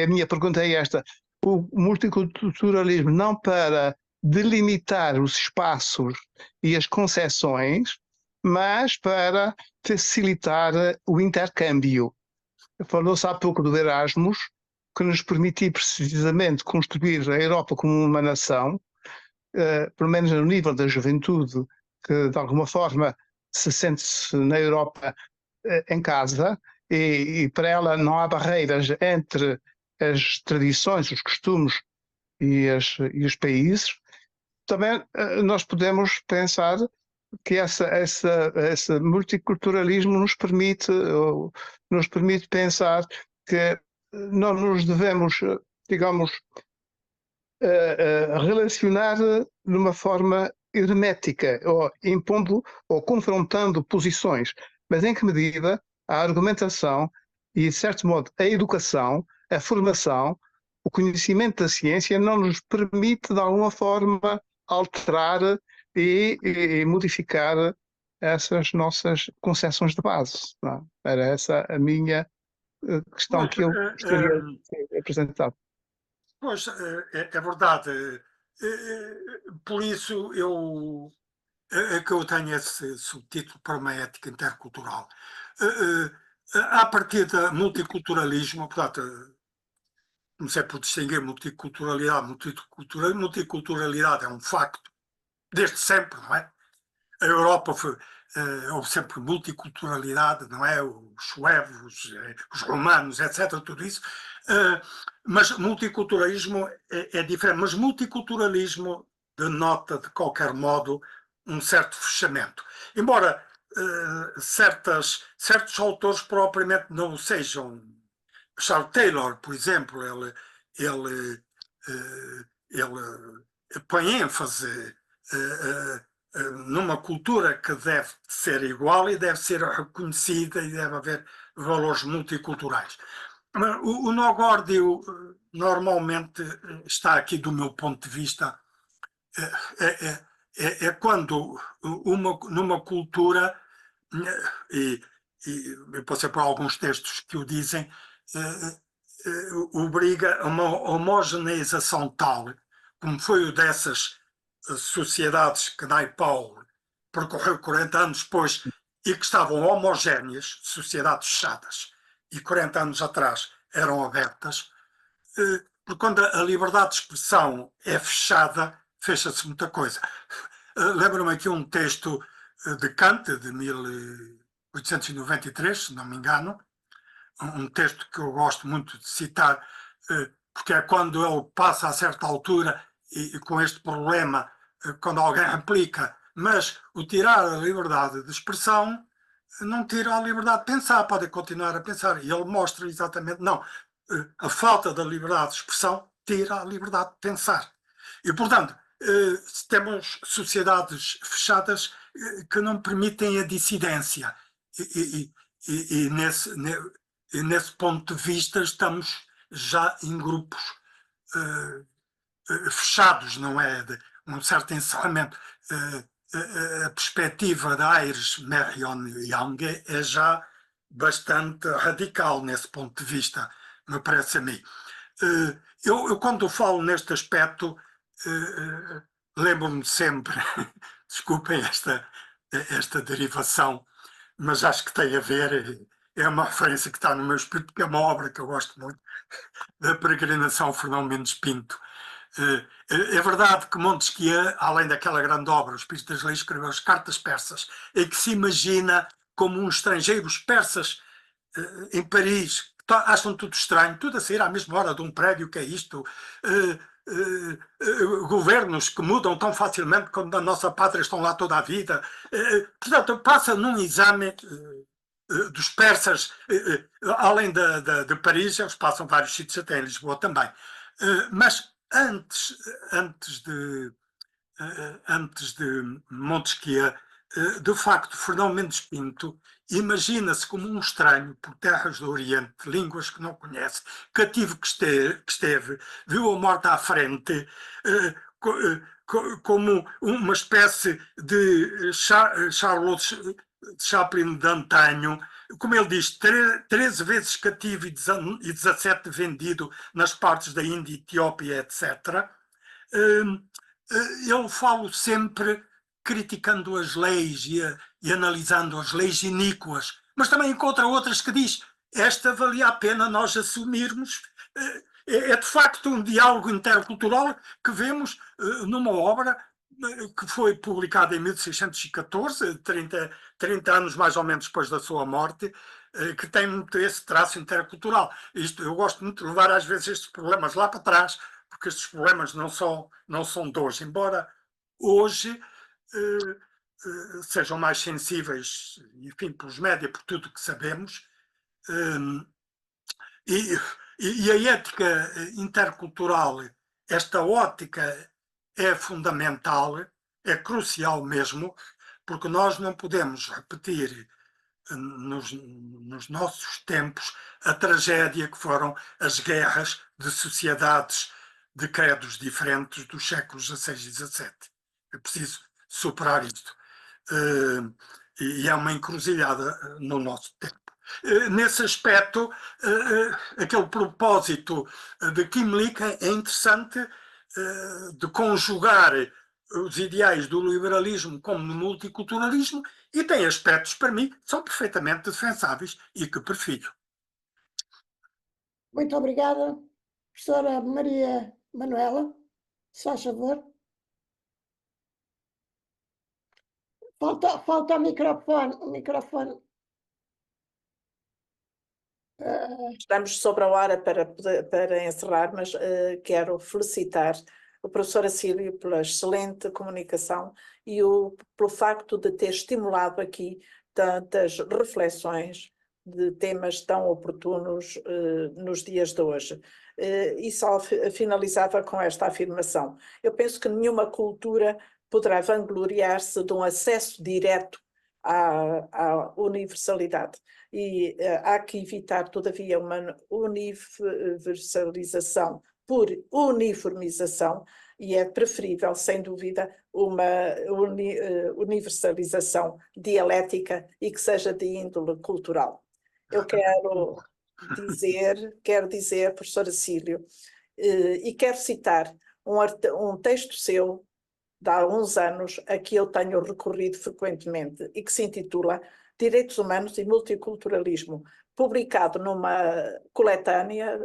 minha pergunta é esta: o multiculturalismo não para delimitar os espaços e as concessões, mas para facilitar o intercâmbio. Falou-se há pouco do Erasmus, que nos permitiu precisamente construir a Europa como uma nação, pelo menos no nível da juventude, que de alguma forma se sente na Europa em casa, e para ela não há barreiras entre as tradições, os costumes e os países. Também nós podemos pensar que esse multiculturalismo nos permite pensar que não nos devemos, digamos, relacionar de uma forma hermética, ou impondo ou confrontando posições, mas em que medida a argumentação e, de certo modo, a educação, a formação, o conhecimento da ciência não nos permite, de alguma forma, alterar e modificar essas nossas concepções de base. Não? Era essa a minha questão que eu gostaria de apresentar. Pois, é verdade. Por isso que eu tenho esse subtítulo para uma ética intercultural. A partir da multiculturalismo, portanto, comecei por distinguir multiculturalidade. Multiculturalidade é um facto, desde sempre, não é? A Europa houve sempre multiculturalidade, não é? Os suevos, os romanos, etc., tudo isso. Mas multiculturalismo é diferente. Mas multiculturalismo denota, de qualquer modo, um certo fechamento. Embora certos autores propriamente não sejam. Charles Taylor, por exemplo, ele põe ênfase numa cultura que deve ser igual e deve ser reconhecida e deve haver valores multiculturais. O no-górdio normalmente está aqui do meu ponto de vista, é quando numa cultura, e eu passei por alguns textos que o dizem, obriga a uma homogeneização tal, como foi o dessas sociedades que Naipaul percorreu 40 anos depois e que estavam homogéneas, sociedades fechadas, e 40 anos atrás eram abertas, porque quando a liberdade de expressão é fechada, fecha-se muita coisa. Lembro-me aqui um texto de Kant, de 1893, se não me engano, um texto que eu gosto muito de citar, porque é quando ele passa a certa altura e com este problema, quando alguém aplica, mas o tirar a liberdade de expressão não tira a liberdade de pensar, pode continuar a pensar. E ele mostra exatamente, não, a falta da liberdade de expressão tira a liberdade de pensar. E, portanto, temos sociedades fechadas que não permitem a dissidência. E nesse ponto de vista estamos já em grupos fechados, não é? De um certo encerramento. A perspectiva da Iris Marion Young é já bastante radical nesse ponto de vista, me parece a mim. Eu quando falo neste aspecto, lembro-me sempre, desculpem esta derivação, mas acho que tem a ver, é uma referência que está no meu espírito, porque é uma obra que eu gosto muito, da peregrinação Fernão Mendes Pinto. É verdade que Montesquieu, além daquela grande obra, O Espírito das Leis, escreveu as Cartas Persas, em que se imagina como um estrangeiro, os persas em Paris, acham tudo estranho, tudo a sair à mesma hora de um prédio, que é isto, governos que mudam tão facilmente como na nossa pátria estão lá toda a vida. Portanto, passa num exame dos persas, além de Paris, eles passam vários sítios, até em Lisboa também. Mas antes de Montesquieu, de facto, Fernão Mendes Pinto imagina-se como um estranho por terras do Oriente, línguas que não conhece, cativo que esteve, viu a morte à frente, como uma espécie de Charles Chaplin de antanho, como ele diz, 13 vezes cativo e 17 vendido nas partes da Índia, Etiópia, etc. Eu falo sempre criticando as leis e analisando as leis iníquas, mas também encontra outras que diz, esta valia a pena nós assumirmos. É de facto um diálogo intercultural que vemos numa obra que foi publicada em 1614, 30 anos mais ou menos depois da sua morte, que tem muito esse traço intercultural. Eu gosto muito de levar às vezes estes problemas lá para trás, porque estes problemas não são de hoje, embora hoje sejam mais sensíveis, enfim, pelos média, por tudo que sabemos, e a ética intercultural, esta ótica é fundamental, é crucial mesmo, porque nós não podemos repetir nos nossos tempos a tragédia que foram as guerras de sociedades de credos diferentes dos séculos XVI e XVII. É preciso superar isto. E é uma encruzilhada no nosso tempo. Nesse aspecto, aquele propósito de Kim Lee é interessante, de conjugar os ideais do liberalismo como no multiculturalismo, e tem aspectos, para mim, que são perfeitamente defensáveis e que prefiro. Muito obrigada. Professora Maria Manuela, se faz favor. Falta o microfone. Estamos sobre a hora para encerrar, mas quero felicitar o professor Acílio pela excelente comunicação e pelo facto de ter estimulado aqui tantas reflexões de temas tão oportunos nos dias de hoje. E só finalizava com esta afirmação. Eu penso que nenhuma cultura poderá vangloriar-se de um acesso direto à universalidade. E há que evitar, todavia, uma universalização por uniformização, e é preferível, sem dúvida, uma universalização dialética e que seja de índole cultural. Eu quero dizer, professor Acílio, e quero citar um texto seu de há uns anos, a que eu tenho recorrido frequentemente, e que se intitula Direitos Humanos e Multiculturalismo, publicado numa coletânea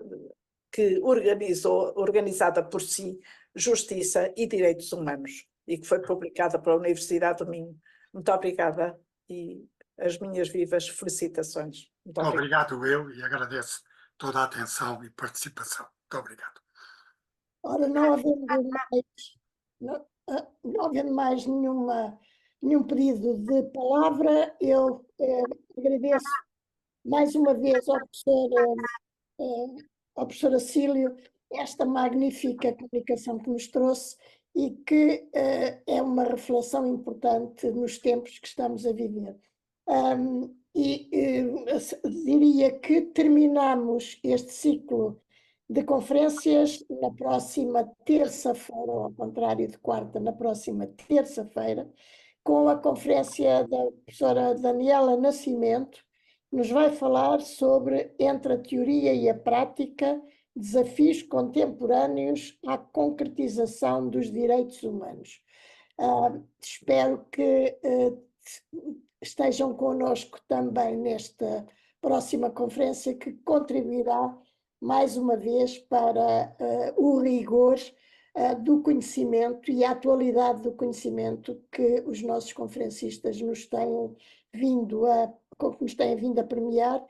organizada por si, Justiça e Direitos Humanos, e que foi publicada pela Universidade do Minho. Muito obrigada e as minhas vivas felicitações. Muito obrigado eu, e agradeço toda a atenção e participação. Muito obrigado. Ora, não havendo mais nenhum pedido de palavra, eu agradeço mais uma vez ao professor Acílio esta magnífica comunicação que nos trouxe e que é uma reflexão importante nos tempos que estamos a viver. Diria que terminamos este ciclo de conferências na próxima terça-feira, ao contrário de quarta, na próxima terça-feira, com a conferência da professora Daniela Nascimento, que nos vai falar sobre Entre a Teoria e a Prática, desafios contemporâneos à concretização dos direitos humanos. Espero que estejam connosco também nesta próxima conferência, que contribuirá mais uma vez para o rigor do conhecimento e a atualidade do conhecimento que os nossos conferencistas nos têm vindo a premiar,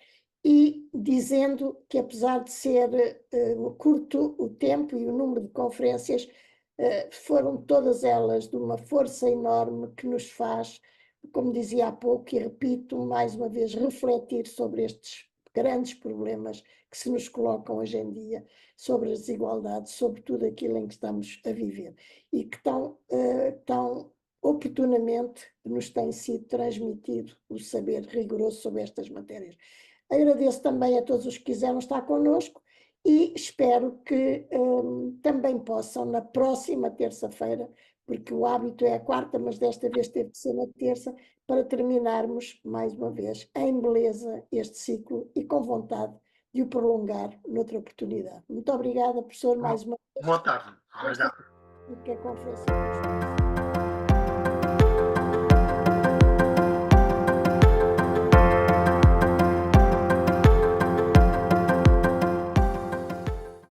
e dizendo que, apesar de ser curto o tempo e o número de conferências, foram todas elas de uma força enorme que nos faz, como dizia há pouco e repito mais uma vez, refletir sobre estes grandes problemas que se nos colocam hoje em dia, sobre as desigualdades, sobre tudo aquilo em que estamos a viver, e que tão oportunamente nos tem sido transmitido o saber rigoroso sobre estas matérias. Agradeço também a todos os que quiseram estar connosco e espero que também possam, na próxima terça-feira, porque o hábito é a quarta, mas desta vez teve que ser na terça, para terminarmos mais uma vez em beleza este ciclo e com vontade de o prolongar noutra oportunidade. Muito obrigada, professor, mais uma vez. Boa tarde. Obrigado. Que a conferência